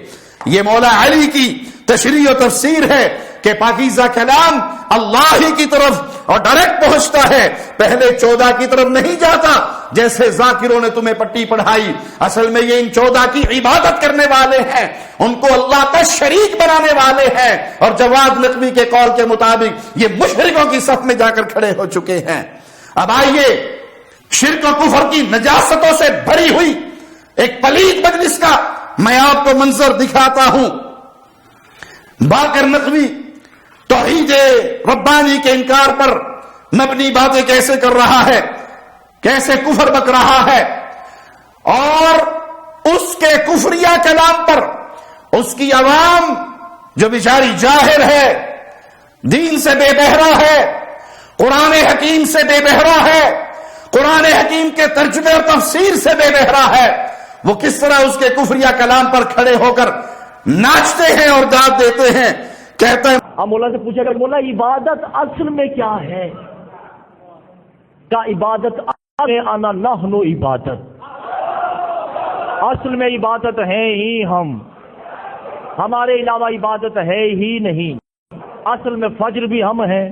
یہ مولا علی کی تشریح و تفسیر ہے کہ پاکیزہ کلام اللہ ہی کی طرف اور ڈائریکٹ پہنچتا ہے، پہلے 14 کی طرف نہیں جاتا جیسے ذاکروں نے تمہیں پٹی پڑھائی۔ اصل میں یہ ان 14 کی عبادت کرنے والے ہیں، ان کو اللہ کا شریک بنانے والے ہیں، اور جواد نقوی کے قول کے مطابق یہ مشرکوں کی صف میں جا کر کھڑے ہو چکے ہیں۔ اب آئیے شرک و کفر کی نجاستوں سے بھری ہوئی ایک پلید مجلس کا میں آپ کو منظر دکھاتا ہوں۔ باقر نقوی توحید ربانی کے انکار پر مبنی باتیں کیسے کر رہا ہے، کیسے کفر بک رہا ہے، اور اس کے کفریہ کلام پر اس کی عوام جو بیچاری جاہل ہے، دین سے بے بہرا ہے، قرآن حکیم سے بے بہرا ہے، قرآن حکیم کے ترجمے اور تفسیر سے بے بہرا ہے، وہ کس طرح اس کے کفریہ کلام پر کھڑے ہو کر ناچتے ہیں اور داد دیتے ہیں، کہتے ہیں۔ ہم مولا سے پوچھا کہ مولا عبادت اصل میں کیا ہے؟ کا عبادت آنا نحن عبادت، اصل میں عبادت ہے ہی ہم، ہمارے علاوہ عبادت ہے ہی نہیں۔ اصل میں فجر بھی ہم ہیں،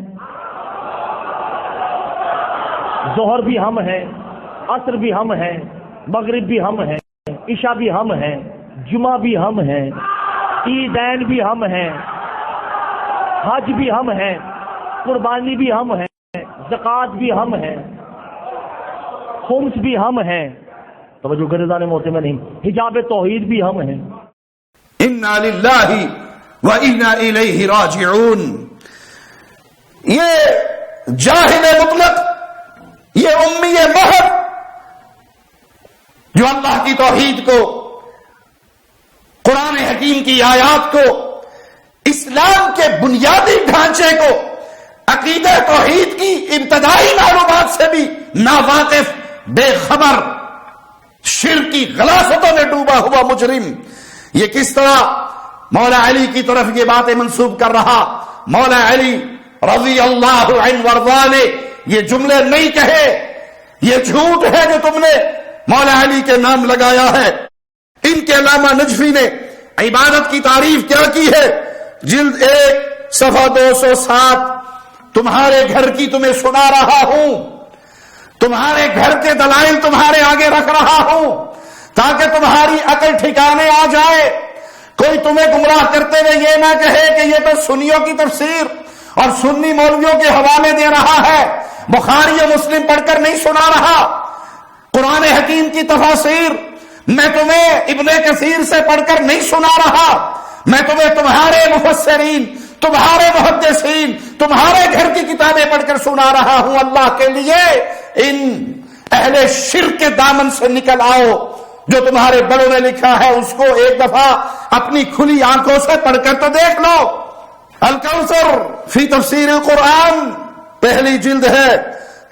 ظہر بھی ہم ہیں، عصر بھی ہم ہیں، مغرب بھی ہم ہیں، عشاء بھی ہم ہیں، جمعہ بھی ہم ہیں، عیدین بھی ہم ہیں، حج بھی ہم ہیں، قربانی بھی ہم ہیں، زکوٰۃ بھی ہم ہیں، خمس بھی ہم ہیں، توجہ گردان موتے میں نہیں، حجاب توحید بھی ہم ہیں۔ انا للہ و انا الیہ راجعون۔ یہ جاہل مطلق، یہ امی محض جو اللہ کی توحید کو، قرآن حکیم کی آیات کو، اسلام کے بنیادی ڈھانچے کو، عقیدہ توحید کی ابتدائی معلومات سے بھی ناواقف، بے خبر، شرک کی غلافتوں میں ڈوبا ہوا مجرم، یہ کس طرح مولا علی کی طرف یہ باتیں منسوب کر رہا؟ مولا علی رضی اللہ عنہ وارضاہ نے یہ جملے نہیں کہے، یہ جھوٹ ہے جو تم نے مولا علی کے نام لگایا ہے۔ ان کے علامہ نجفی نے عبادت کی تعریف کیا کی ہے؟ جلد 1 صفحہ 207، تمہارے گھر کی تمہیں سنا رہا ہوں، تمہارے گھر کے دلائل تمہارے آگے رکھ رہا ہوں تاکہ تمہاری عقل ٹھکانے آ جائے، کوئی تمہیں گمراہ کرتے ہوئے یہ نہ کہے کہ یہ تو سنیوں کی تفسیر اور سنی مولویوں کے حوالے دے رہا ہے، بخاری و مسلم پڑھ کر نہیں سنا رہا، قرآن حکیم کی تفاسیر میں تمہیں ابن کثیر سے پڑھ کر نہیں سنا رہا، میں تمہیں تمہارے مفسرین، تمہارے محدثین، تمہارے گھر کی کتابیں پڑھ کر سنا رہا ہوں۔ اللہ کے لیے ان اہل شرک کے دامن سے نکل آؤ، جو تمہارے بڑوں نے لکھا ہے اس کو ایک دفعہ اپنی کھلی آنکھوں سے پڑھ کر تو دیکھ لو۔ الکوثر فی تفسیر القرآن پہلی جلد ہے،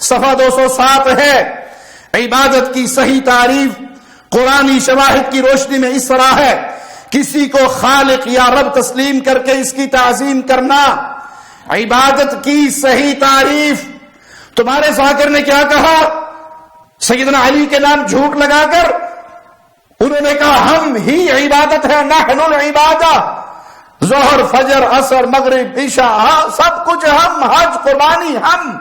صفحہ 207 ہے۔ عبادت کی صحیح تعریف قرآنی شواہد کی روشنی میں اس طرح ہے: کسی کو خالق یا رب تسلیم کر کے اس کی تعظیم کرنا۔ عبادت کی صحیح تعریف تمہارے ذاکر نے کیا کہا؟ سیدنا علی کے نام جھوٹ لگا کر انہوں نے کہا ہم ہی عبادت ہے، نحن العبادہ، ظہر فجر عصر مغرب عشاء سب کچھ ہم، حج قربانی ہم۔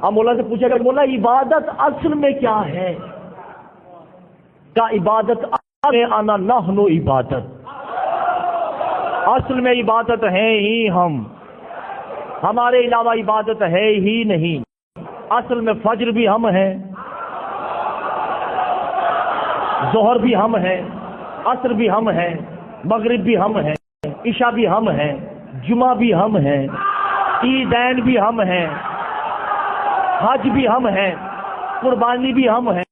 ہم مولا سے پوچھا کہ مولا عبادت اصل میں کیا ہے؟ کا عبادت آنا نحن عبادت، اصل میں عبادت ہے ہی ہم، ہمارے علاوہ عبادت ہے ہی نہیں۔ اصل میں فجر بھی ہم ہیں، ظہر بھی ہم ہیں، عصر بھی ہم ہیں، مغرب بھی ہم ہیں، عشاء بھی ہم ہیں، جمعہ بھی ہم ہیں، عیدین بھی ہم ہیں، حج بھی ہم ہیں، قربانی بھی ہم ہیں،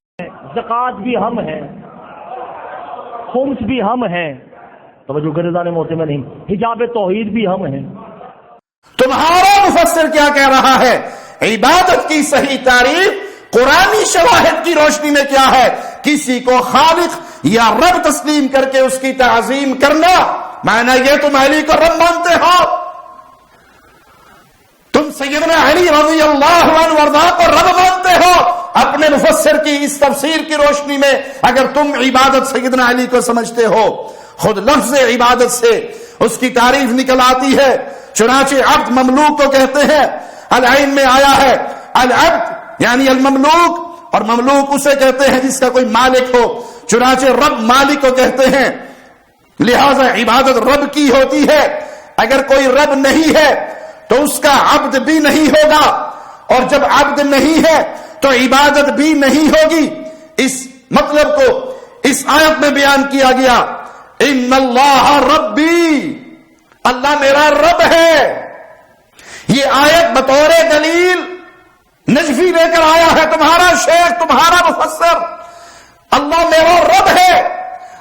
زکوٰۃ بھی ہم ہیں، خمس بھی ہم ہیں، توجہ گردان موتے میں نہیں، حجاب توحید بھی ہم ہیں۔ تمہارا مفسر کیا کہہ رہا ہے؟ عبادت کی صحیح تعریف قرآنی شواہد کی روشنی میں کیا ہے؟ کسی کو خالق یا رب تسلیم کر کے اس کی تعظیم کرنا۔ معنی یہ تم علی کو رب مانتے ہو، تم سیدنا علی رضی اللہ عنہ وارضاہ کو رب مانتے ہو۔ اپنے مفسر کی اس تفسیر کی روشنی میں اگر تم عبادت سیدنا علی کو سمجھتے ہو، خود لفظ عبادت سے اس کی تعریف نکل آتی ہے، چنانچہ عبد مملوک کو کہتے ہیں، العین میں آیا ہے العبد یعنی المملوک، اور مملوک اسے کہتے ہیں جس کا کوئی مالک ہو، چنانچہ رب مالک کو کہتے ہیں، لہذا عبادت رب کی ہوتی ہے۔ اگر کوئی رب نہیں ہے تو اس کا عبد بھی نہیں ہوگا، اور جب عبد نہیں ہے تو عبادت بھی نہیں ہوگی۔ اس مطلب کو اس آیت میں بیان کیا گیا، ان اللہ ربی، اللہ میرا رب ہے۔ یہ آیت بطور دلیل نجفی لے کر آیا ہے، تمہارا شیخ، تمہارا مفسر، اللہ میرا رب ہے،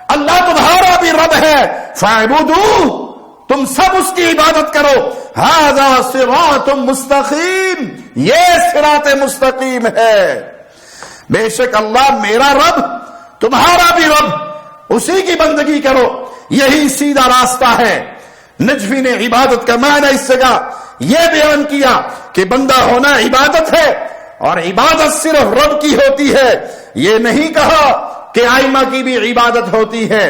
اللہ تمہارا بھی رب ہے، فاعبدوہ، تم سب اس کی عبادت کرو، ھذا صراط مستقیم، یہ صراط مستقیم ہے۔ بے شک اللہ میرا رب، تمہارا بھی رب، اسی کی بندگی کرو، یہی سیدھا راستہ ہے۔ نجفی نے عبادت کا معنی اس جگہ یہ بیان کیا کہ بندہ ہونا عبادت ہے، اور عبادت صرف رب کی ہوتی ہے، یہ نہیں کہا کہ ائمہ کی بھی عبادت ہوتی ہے۔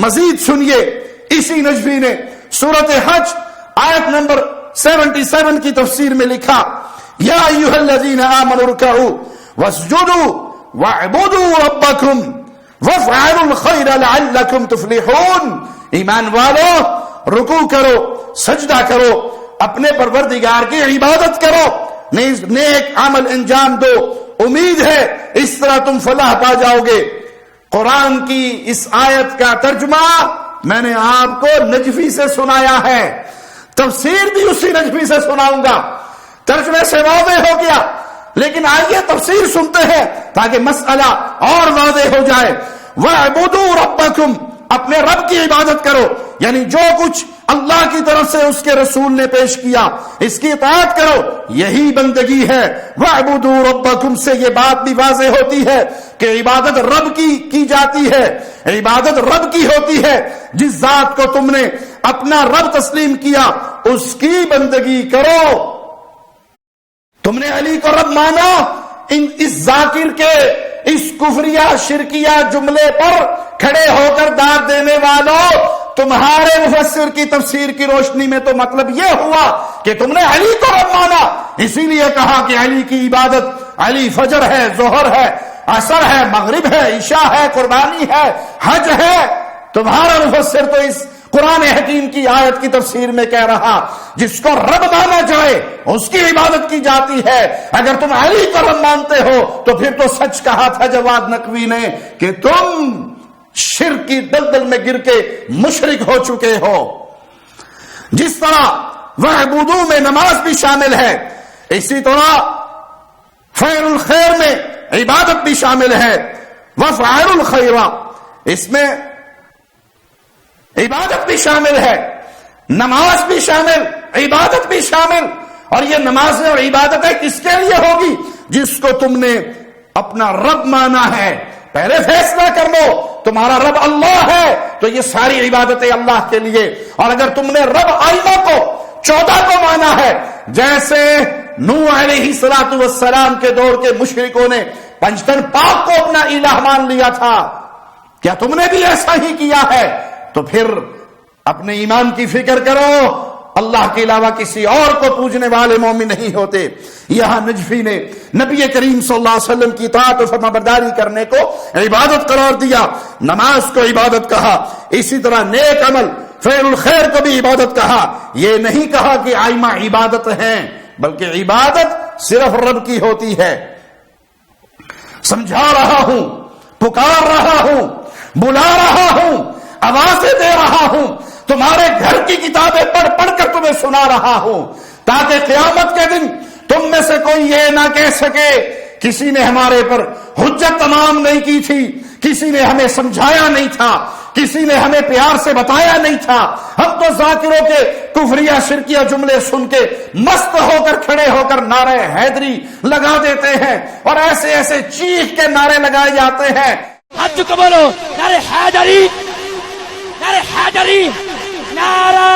مزید سنیے، اسی نجفی نے سورۃ حج آیت نمبر 77 کی تفسیر میں لکھا، یا ایھا الذین آمنوا ارکعوا واسجدوا واعبدوا ربکم وافعلوا الخیر لعلکم تفلحون، ایمان والو رکوع کرو، سجدہ کرو، اپنے پروردگار کی عبادت کرو، نیک عمل انجام دو، امید ہے اس طرح تم فلاح پا جاؤ گے۔ قرآن کی اس آیت کا ترجمہ میں نے آپ کو نجفی سے سنایا ہے، تفسیر بھی اسی نجفی سے سناؤں گا، ترجمے سے واضح ہو گیا، لیکن آئیے تفسیر سنتے ہیں تاکہ مسئلہ اور واضح ہو جائے۔ وَاعْبُدُوا رَبَّكُمْ، اپنے رب کی عبادت کرو، یعنی جو کچھ اللہ کی طرف سے اس کے رسول نے پیش کیا اس کی اطاعت کرو، یہی بندگی ہے۔ وَاعْبُدُوا رَبَّكُمْ سے یہ بات بھی واضح ہوتی ہے کہ عبادت رب کی جاتی ہے، عبادت رب کی ہوتی ہے، جس ذات کو تم نے اپنا رب تسلیم کیا اس کی بندگی کرو۔ تم نے علی کو رب مانا، اس ذاکر کے اس کفریہ شرکیہ جملے پر کھڑے ہو کر داد دینے والوں، تمہارے مفسر کی تفسیر کی روشنی میں تو مطلب یہ ہوا کہ تم نے علی کو رب مانا، اسی لیے کہا کہ علی کی عبادت، علی فجر ہے، ظہر ہے، عصر ہے، مغرب ہے، عشاء ہے، قربانی ہے، حج ہے۔ تمہارا مفسر تو اس قرآن حکیم کی آیت کی تفسیر میں کہہ رہا جس کو رب مانا جائے اس کی عبادت کی جاتی ہے۔ اگر تم علی کو رب مانتے ہو تو پھر تو سچ کہا تھا جواد نقوی نے کہ تم شرک کی دلدل میں گر کے مشرک ہو چکے ہو۔ جس طرح وَاعْبُدُوا میں نماز بھی شامل ہے، اسی طرح فعل الخیر میں عبادت بھی شامل ہے۔ وَفْعَلُوا الْخَيْرَ، اس میں عبادت بھی شامل ہے، نماز بھی شامل، عبادت بھی شامل۔ اور یہ نماز اور عبادت ہے کس کے لیے ہوگی؟ جس کو تم نے اپنا رب مانا ہے۔ پہلے فیصلہ کر لو تمہارا رب اللہ ہے تو یہ ساری عبادتیں اللہ کے لیے، اور اگر تم نے رب ائمہ کو 14 کو مانا ہے، جیسے نوح علیہ السلام کے دور کے مشرکوں نے پنجتن پاک کو اپنا الہ مان لیا تھا، کیا تم نے بھی ایسا ہی کیا ہے؟ تو پھر اپنے ایمان کی فکر کرو، اللہ کے علاوہ کسی اور کو پوجنے والے مومن نہیں ہوتے۔ یہاں نجفی نے نبی کریم صلی اللہ علیہ وسلم کی اطاعت و فرمانبرداری کرنے کو عبادت قرار دیا، نماز کو عبادت کہا، اسی طرح نیک عمل فعل الخیر کو بھی عبادت کہا۔ یہ نہیں کہا کہ ائمہ عبادت ہیں، بلکہ عبادت صرف رب کی ہوتی ہے۔ سمجھا رہا ہوں، پکار رہا ہوں، بلا رہا ہوں، آوازیں دے رہا ہوں، تمہارے گھر کی کتابیں پڑھ پڑھ کر تمہیں سنا رہا ہوں، تاکہ قیامت کے دن تم میں سے کوئی یہ نہ کہہ سکے کسی نے ہمارے پر حجت تمام نہیں کی تھی، کسی نے ہمیں سمجھایا نہیں تھا، کسی نے ہمیں پیار سے بتایا نہیں تھا۔ ہم تو ذاکروں کے کفریہ شرکیہ جملے سن کے مست ہو کر کھڑے ہو کر نعرہ حیدری لگا دیتے ہیں، اور ایسے ایسے چیخ کے نعرے لگائے جاتے ہیں۔ ہاتھ کو بولو نعرہ حیدری، نعرہ حیدری، نعرہ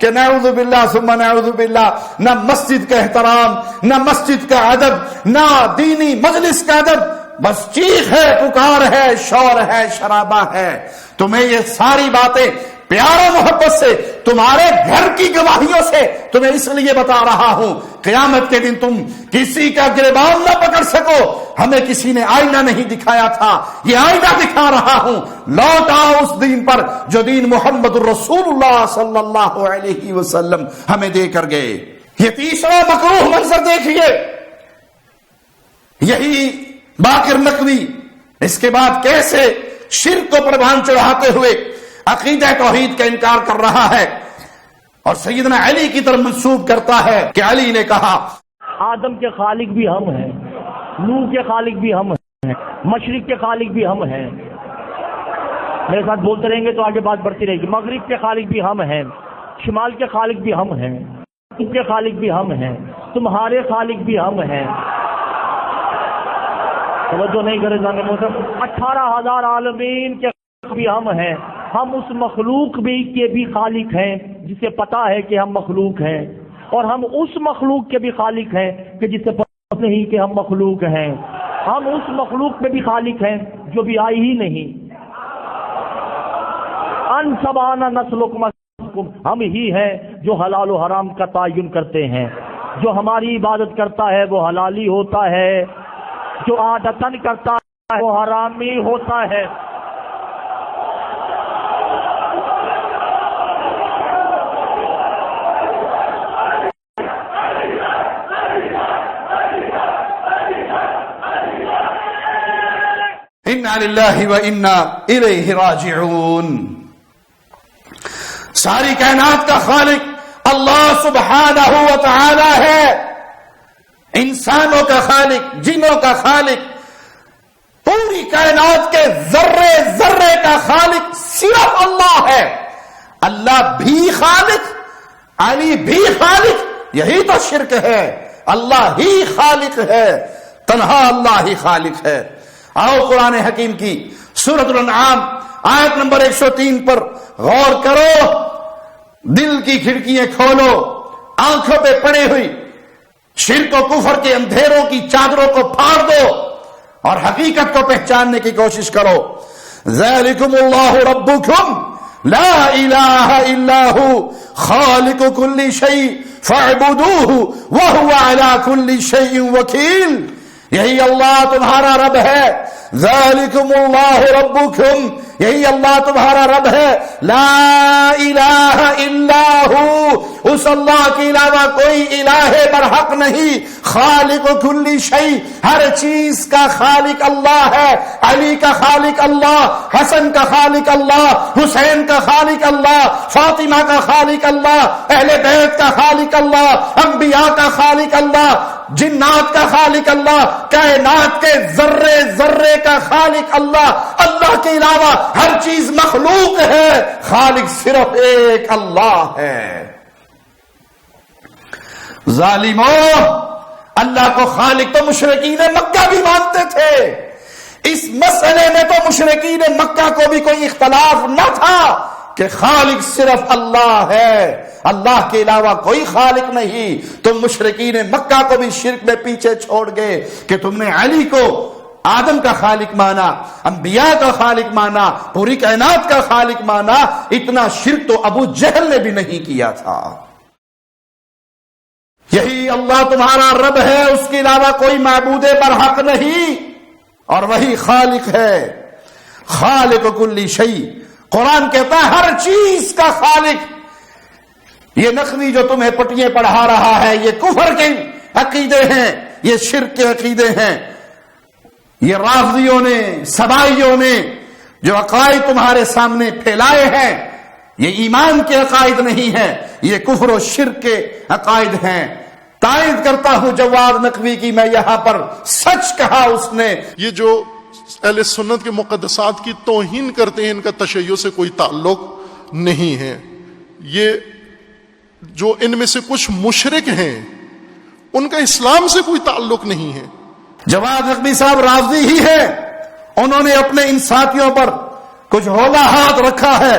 کہ نعوذ باللہ ثم نعوذ باللہ، نہ مسجد کا احترام، نہ مسجد کا ادب، نہ دینی مجلس کا ادب، بس چیخ ہے، پکار ہے، شور ہے، شرابہ ہے۔ تمہیں یہ ساری باتیں پیار و محبت سے، تمہارے گھر کی گواہیوں سے تمہیں اس لیے بتا رہا ہوں، قیامت کے دن تم کسی کا گریبان نہ پکڑ سکو۔ ہمیں کسی نے آئینہ نہیں دکھایا تھا، یہ آئینہ دکھا رہا ہوں۔ لوٹ آؤ اس دین پر جو دین محمد الرسول اللہ صلی اللہ علیہ وسلم ہمیں دے کر گئے۔ یہ تیسرا مکروہ منظر دیکھیے، یہی باقر نقوی اس کے بعد کیسے شرک کو پروان چڑھاتے ہوئے عقیدہ توحید کا انکار کر رہا ہے اور سیدنا علی کی طرف منسوب کرتا ہے کہ علی نے کہا آدم کے خالق بھی ہم ہیں، نوح کے خالق بھی ہم ہیں، مشرق کے خالق بھی ہم ہیں۔ میرے ساتھ بولتے رہیں گے تو آگے بات بڑھتی رہے گی۔ مغرب کے خالق بھی ہم ہیں، شمال کے خالق بھی ہم ہیں، تم کے خالق بھی ہم ہیں، تمہارے خالق بھی ہم ہیں۔ توجہ نہیں کرے جانے موسم 18,000 عالمین کے بھی ہم ہیں۔ ہم اس مخلوق بھی کے بھی خالق ہیں جسے پتا ہے کہ ہم مخلوق ہیں، اور ہم اس مخلوق کے بھی خالق ہیں کہ جسے پتا نہیں کہ ہم مخلوق ہیں۔ ہم اس مخلوق میں بھی خالق ہیں جو بھی آئی ہی نہیں۔ ان سبانا نسلکم، ہم ہی ہیں جو حلال و حرام کا تعین کرتے ہیں۔ جو ہماری عبادت کرتا ہے وہ حلالی ہوتا ہے، جو عادتاً کرتا ہے وہ حرامی ہوتا ہے۔ انا للہ و انا الیہ راجعون۔ ساری کائنات کا خالق اللہ سبحانہ و تعالی ہے، انسانوں کا خالق، جنوں کا خالق، پوری کائنات کے ذرے ذرے کا خالق صرف اللہ ہے۔ اللہ بھی خالق، علی بھی خالق، یہی تو شرک ہے۔ اللہ ہی خالق ہے، تنہا اللہ ہی خالق ہے۔ آؤ قرآن حکیم کی سورۃ الانعام آیت نمبر 103 پر غور کرو، دل کی کھڑکیاں کھولو، آنکھوں پہ پڑی ہوئی شرک و کفر کے اندھیروں کی چادروں کو پھاڑ دو اور حقیقت کو پہچاننے کی کوشش کرو۔ ذالکم اللہ ربکم لا الہ الا ہو خالق کل شیء فاعبدوہ وہو علی کل شیء وکیل۔ یہی اللہ تمہارا رب ہے، ذالکم اللہ ربکم، یہی اللہ تمہارا رب ہے، لا الہ الا ہو، اس اللہ کے علاوہ کوئی الہ برحق نہیں، خالق کل شیء، ہر چیز کا خالق اللہ ہے۔ علی کا خالق اللہ، حسن کا خالق اللہ، حسین کا خالق اللہ، فاطمہ کا خالق اللہ، اہل بیت کا خالق اللہ، انبیاء کا خالق اللہ، جنات کا خالق اللہ، کائنات کے ذرے ذرے کا خالق اللہ۔ اللہ کے علاوہ ہر چیز مخلوق ہے، خالق صرف ایک اللہ ہے۔ ظالموں، اللہ کو خالق تو مشرکین مکہ بھی مانتے تھے۔ اس مسئلے میں تو مشرکین مکہ کو بھی کوئی اختلاف نہ تھا کہ خالق صرف اللہ ہے، اللہ کے علاوہ کوئی خالق نہیں۔ تم مشرکین مکہ کو بھی شرک میں پیچھے چھوڑ گئے کہ تم نے علی کو آدم کا خالق مانا، انبیاء کا خالق مانا، پوری کائنات کا خالق مانا۔ اتنا شرک تو ابو جہل نے بھی نہیں کیا تھا۔ یہی اللہ تمہارا رب ہے، اس کے علاوہ کوئی معبود برحق نہیں، اور وہی خالق ہے، خالق کل شیء۔ قرآن کہتا ہے ہر چیز کا خالق۔ یہ نقوی جو تمہیں پٹیاں پڑھا رہا ہے یہ کفر کے عقیدے ہیں، یہ شرک کے عقیدے ہیں۔ یہ رافضیوں نے، سبائیوں نے جو عقائد تمہارے سامنے پھیلائے ہیں یہ ایمان کے عقائد نہیں ہیں، یہ کفر و شرک کے عقائد ہیں۔ تائید کرتا ہوں جواد نقوی کی، میں یہاں پر سچ کہا اس نے۔ یہ جو اہل سنت کے مقدسات کی توہین کرتے ہیں ان کا تشیع سے کوئی تعلق نہیں ہے۔ یہ جو ان میں سے کچھ مشرک ہیں ان کا اسلام سے کوئی تعلق نہیں ہے۔ جواد نقوی صاحب رافضی ہی ہے، انہوں نے اپنے ان ساتھیوں پر کچھ ہولا ہاتھ رکھا ہے،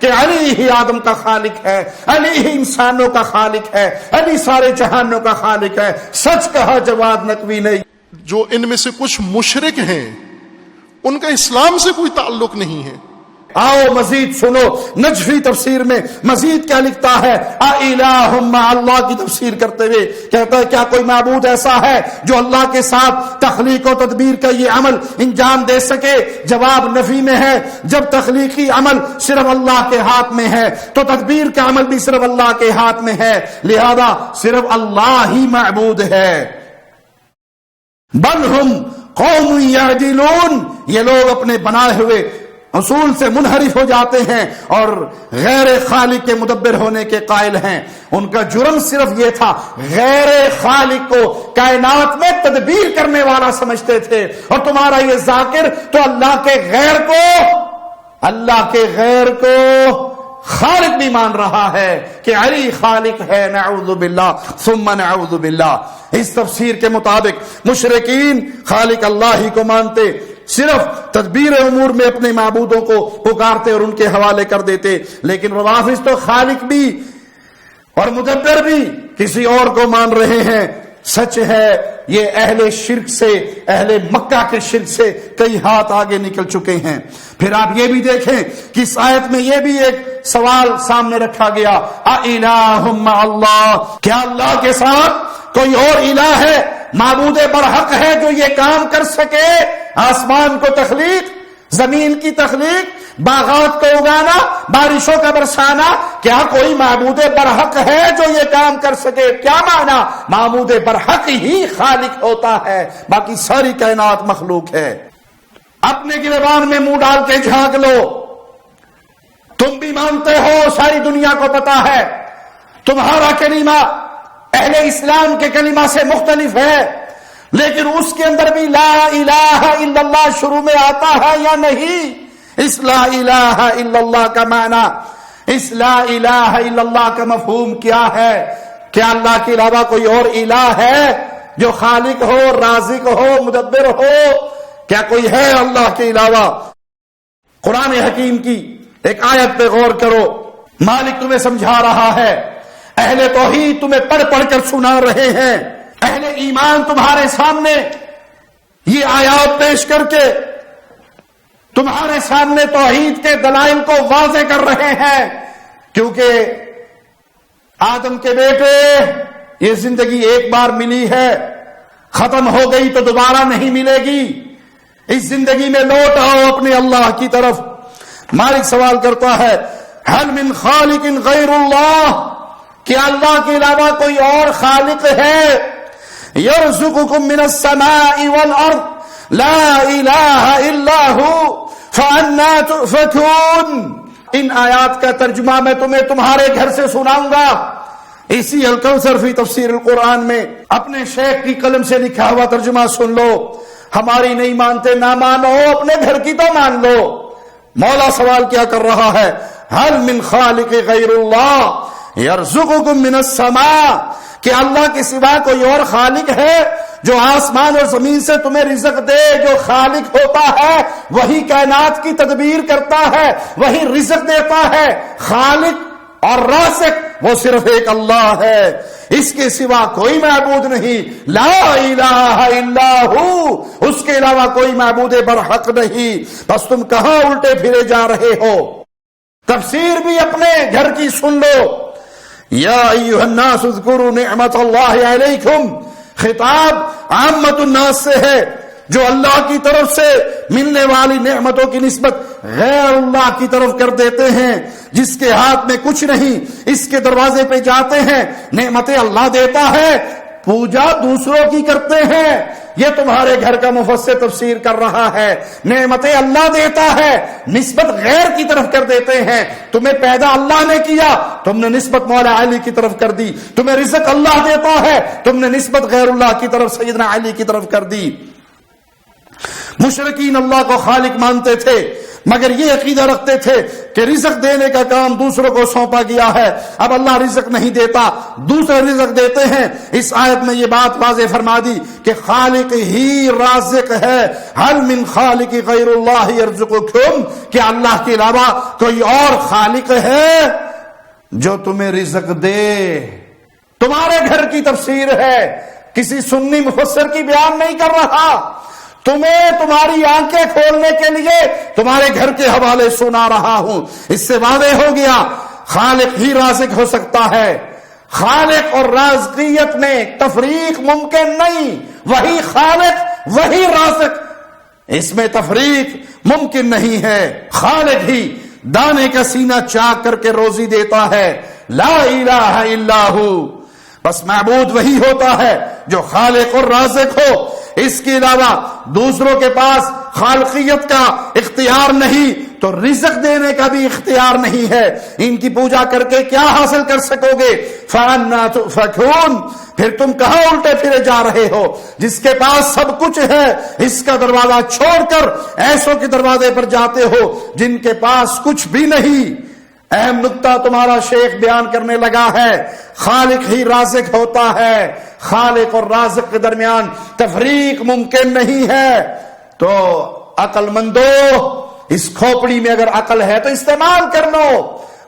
کہ علی ہی آدم کا خالق ہے، علی ہی انسانوں کا خالق ہے، علی سارے جہانوں کا خالق ہے. سچ کہا جواد نقوی نے. جو ان میں سے کچھ مشرک ہیں ان کا اسلام سے کوئی تعلق نہیں ہے. آؤ مزید سنو، نجفی تفسیر میں مزید کیا لکھتا ہے. الہ مع اللہ کی تفسیر کرتے ہوئے کہتا ہے کیا کوئی معبود ایسا ہے جو اللہ کے ساتھ تخلیق و تدبیر کا یہ عمل انجام دے سکے؟ جواب نفی میں ہے. جب تخلیقی عمل صرف اللہ کے ہاتھ میں ہے تو تدبیر کا عمل بھی صرف اللہ کے ہاتھ میں ہے، لہذا صرف اللہ ہی معبود ہے. بل ہم قوم یعدلون، یہ لوگ اپنے بنائے ہوئے اصول سے منحرف ہو جاتے ہیں اور غیر خالق کے مدبر ہونے کے قائل ہیں. ان کا جرم صرف یہ تھا، غیر خالق کو کائنات میں تدبیر کرنے والا سمجھتے تھے، اور تمہارا یہ ذاکر تو اللہ کے غیر کو خالق بھی مان رہا ہے کہ علی خالق ہے. نعوذ باللہ ثم نعوذ باللہ. اس تفسیر کے مطابق مشرکین خالق اللہ ہی کو مانتے، صرف تدبیر امور میں اپنے معبودوں کو پکارتے اور ان کے حوالے کر دیتے. لیکن روافض تو خالق بھی اور مدبر بھی کسی اور کو مان رہے ہیں. سچ ہے یہ اہل شرک سے، اہل مکہ کے شرک سے کئی ہاتھ آگے نکل چکے ہیں. پھر آپ یہ بھی دیکھیں کہ اس آیت میں یہ بھی ایک سوال سامنے رکھا گیا، اِلٰہٌ مع اللہ، کیا اللہ کے ساتھ کوئی اور الہ ہے، معبود برحق ہے جو یہ کام کر سکے؟ آسمان کو تخلیق، زمین کی تخلیق، باغات کو اگانا، بارشوں کا برسانا، کیا کوئی معبود برحق ہے جو یہ کام کر سکے؟ کیا معنی؟ معبود برحق ہی خالق ہوتا ہے، باقی ساری کائنات مخلوق ہے. اپنے گریبان میں منہ ڈال کے جھانک لو، تم بھی مانتے ہو، ساری دنیا کو پتا ہے تمہارا کلمہ اہل اسلام کے کلمہ سے مختلف ہے، لیکن اس کے اندر بھی لا الہ الا اللہ شروع میں آتا ہے یا نہیں؟ اس لا الہ الا اللہ کا معنی، اس لا الہ الا اللہ کا مفہوم کیا ہے؟ کیا اللہ کے علاوہ کوئی اور الہ ہے جو خالق ہو، رازق ہو، مدبر ہو؟ کیا کوئی ہے اللہ کے علاوہ؟ قرآن حکیم کی ایک آیت پہ غور کرو، مالک تمہیں سمجھا رہا ہے، اہل توحید تمہیں پڑھ پڑھ کر سنا رہے ہیں، اہل ایمان تمہارے سامنے یہ آیات پیش کر کے تمہارے سامنے توحید کے دلائل کو واضح کر رہے ہیں. کیونکہ آدم کے بیٹے، یہ زندگی ایک بار ملی ہے، ختم ہو گئی تو دوبارہ نہیں ملے گی. اس زندگی میں لوٹ آؤ اپنے اللہ کی طرف. مالک سوال کرتا ہے، هل من خالق غیر اللہ، کیا اللہ کے علاوہ کوئی اور خالق ہے؟ یرزقکم من السماء والارض لا الہ الا هو فانا تؤفکون. ان آیات کا ترجمہ میں تمہیں تمہارے گھر سے سناؤں گا. اسی الکوثر فی تفسیر القرآن میں اپنے شیخ کی قلم سے لکھا ہوا ترجمہ سن لو. ہماری نہیں مانتے، نہ مانو، اپنے گھر کی تو مان لو. مولا سوال کیا کر رہا ہے، هل من خالق غیر اللہ یرزقکم من السماء، کہ اللہ کے سوا کوئی اور خالق ہے جو آسمان اور زمین سے تمہیں رزق دے؟ جو خالق ہوتا ہے وہی کائنات کی تدبیر کرتا ہے، وہی رزق دیتا ہے. خالق اور رازق وہ صرف ایک اللہ ہے، اس کے سوا کوئی معبود نہیں. لا الہ الا ہو، اس کے علاوہ کوئی معبود برحق نہیں. بس تم کہاں الٹے پھرے جا رہے ہو؟ تفسیر بھی اپنے گھر کی سن لو. یا ایھا الناس اذکروا نعمت اللہ علیکم، خطاب عامت الناس سے ہے جو اللہ کی طرف سے ملنے والی نعمتوں کی نسبت غیر اللہ کی طرف کر دیتے ہیں. جس کے ہاتھ میں کچھ نہیں، اس کے دروازے پہ جاتے ہیں، نعمتیں اللہ دیتا ہے، پوجا دوسروں کی کرتے ہیں. یہ تمہارے گھر کا مفسر تفسیر کر رہا ہے. نعمتیں اللہ دیتا ہے، نسبت غیر کی طرف کر دیتے ہیں. تمہیں پیدا اللہ نے کیا، تم نے نسبت مولا علی کی طرف کر دی. تمہیں رزق اللہ دیتا ہے، تم نے نسبت غیر اللہ کی طرف سیدنا علی کی طرف کر دی. مشرکین اللہ کو خالق مانتے تھے، مگر یہ عقیدہ رکھتے تھے کہ رزق دینے کا کام دوسروں کو سونپا گیا ہے، اب اللہ رزق نہیں دیتا، دوسرے رزق دیتے ہیں۔ اس آیت میں یہ بات واضح فرما دی کہ خالق ہی رازق ہے۔ هل من خالق غیر اللہ یرزقکم، کہ اللہ کے علاوہ کوئی اور خالق ہے جو تمہیں رزق دے؟ تمہارے گھر کی تفسیر ہے، کسی سنی مفسر کی بیان نہیں کر رہا، تمہیں تمہاری آنکھیں کھولنے کے لیے تمہارے گھر کے حوالے سنا رہا ہوں۔ اس سے واضح ہو گیا خالق ہی رازق ہو سکتا ہے، خالق اور رازقیت میں تفریق ممکن نہیں، وہی خالق وہی رازق، اس میں تفریق ممکن نہیں ہے۔ خالق ہی دانے کا سینہ چاک کر کے روزی دیتا ہے، لا الہ الا ہو، بس معبود وہی ہوتا ہے جو خالق اور رازق ہو، اس کے علاوہ دوسروں کے پاس خالقیت کا اختیار نہیں تو رزق دینے کا بھی اختیار نہیں ہے۔ ان کی پوجا کر کے کیا حاصل کر سکو گے؟ فَأَنَّا تُؤْفَكُونَ، پھر تم کہاں الٹے پھرے جا رہے ہو؟ جس کے پاس سب کچھ ہے اس کا دروازہ چھوڑ کر ایسوں کے دروازے پر جاتے ہو جن کے پاس کچھ بھی نہیں۔ اہم نقطہ تمہارا شیخ بیان کرنے لگا ہے، خالق ہی رازق ہوتا ہے، خالق اور رازق کے درمیان تفریق ممکن نہیں ہے۔ تو عقل مندو، اس کھوپڑی میں اگر عقل ہے تو استعمال کر لو،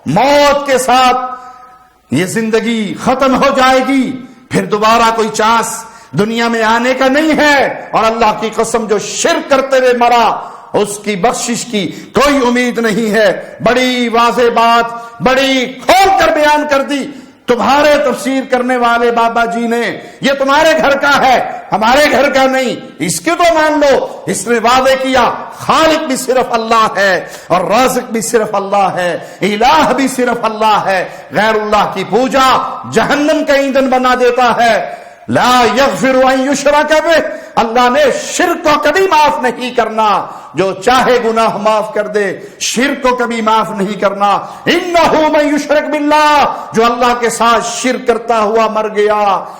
موت کے ساتھ یہ زندگی ختم ہو جائے گی، پھر دوبارہ کوئی چانس دنیا میں آنے کا نہیں ہے، اور اللہ کی قسم جو شرک کرتے ہوئے مرا اس کی بخشش کی کوئی امید نہیں ہے۔ بڑی واضح بات بڑی کھول کر بیان کر دی تمہارے تفسیر کرنے والے بابا جی نے، یہ تمہارے گھر کا ہے ہمارے گھر کا نہیں، اس کی تو مان لو۔ اس نے واضح کیا خالق بھی صرف اللہ ہے اور رازق بھی صرف اللہ ہے، الہ بھی صرف اللہ ہے، غیر اللہ کی پوجا جہنم کا ایندھن بنا دیتا ہے۔ لا یغفر ان یشرک بہ، اللہ نے شرک کو کبھی معاف نہیں کرنا، جو چاہے گناہ معاف کر دے، شرک کو کبھی معاف نہیں کرنا۔ انہ من یشرک باللہ، جو اللہ کے ساتھ شرک کرتا ہوا مر گیا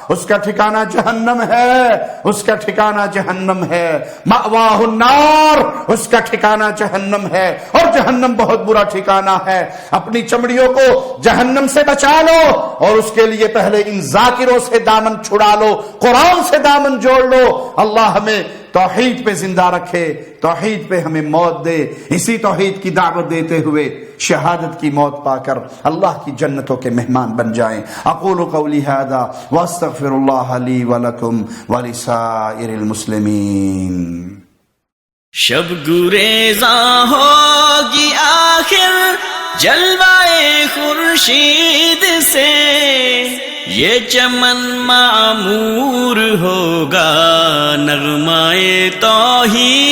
اس کا ٹھکانہ جہنم ہے، اس کا ٹھکانہ جہنم ہے، مأواہ النار، اس کا ٹھکانہ جہنم ہے، اور جہنم بہت برا ٹھکانہ ہے۔ اپنی چمڑیوں کو جہنم سے بچا لو، اور اس کے لیے پہلے ان ذاکروں سے دامن چھڑا لو، قرآن سے دامن جوڑ لو۔ اللہ ہمیں توحید پہ زندہ رکھے، توحید پہ ہمیں موت دے، اسی توحید کی دعوت دیتے ہوئے شہادت کی موت پا کر اللہ کی جنتوں کے مہمان بن جائیں۔ اقول قولی ھذا واستغفر اللہ لی ولکم ولسائر المسلمین۔ شب گریزاں ہوگی آخر جلوائے خورشید سے، یہ چمن معمور ہوگا نغمائے توحید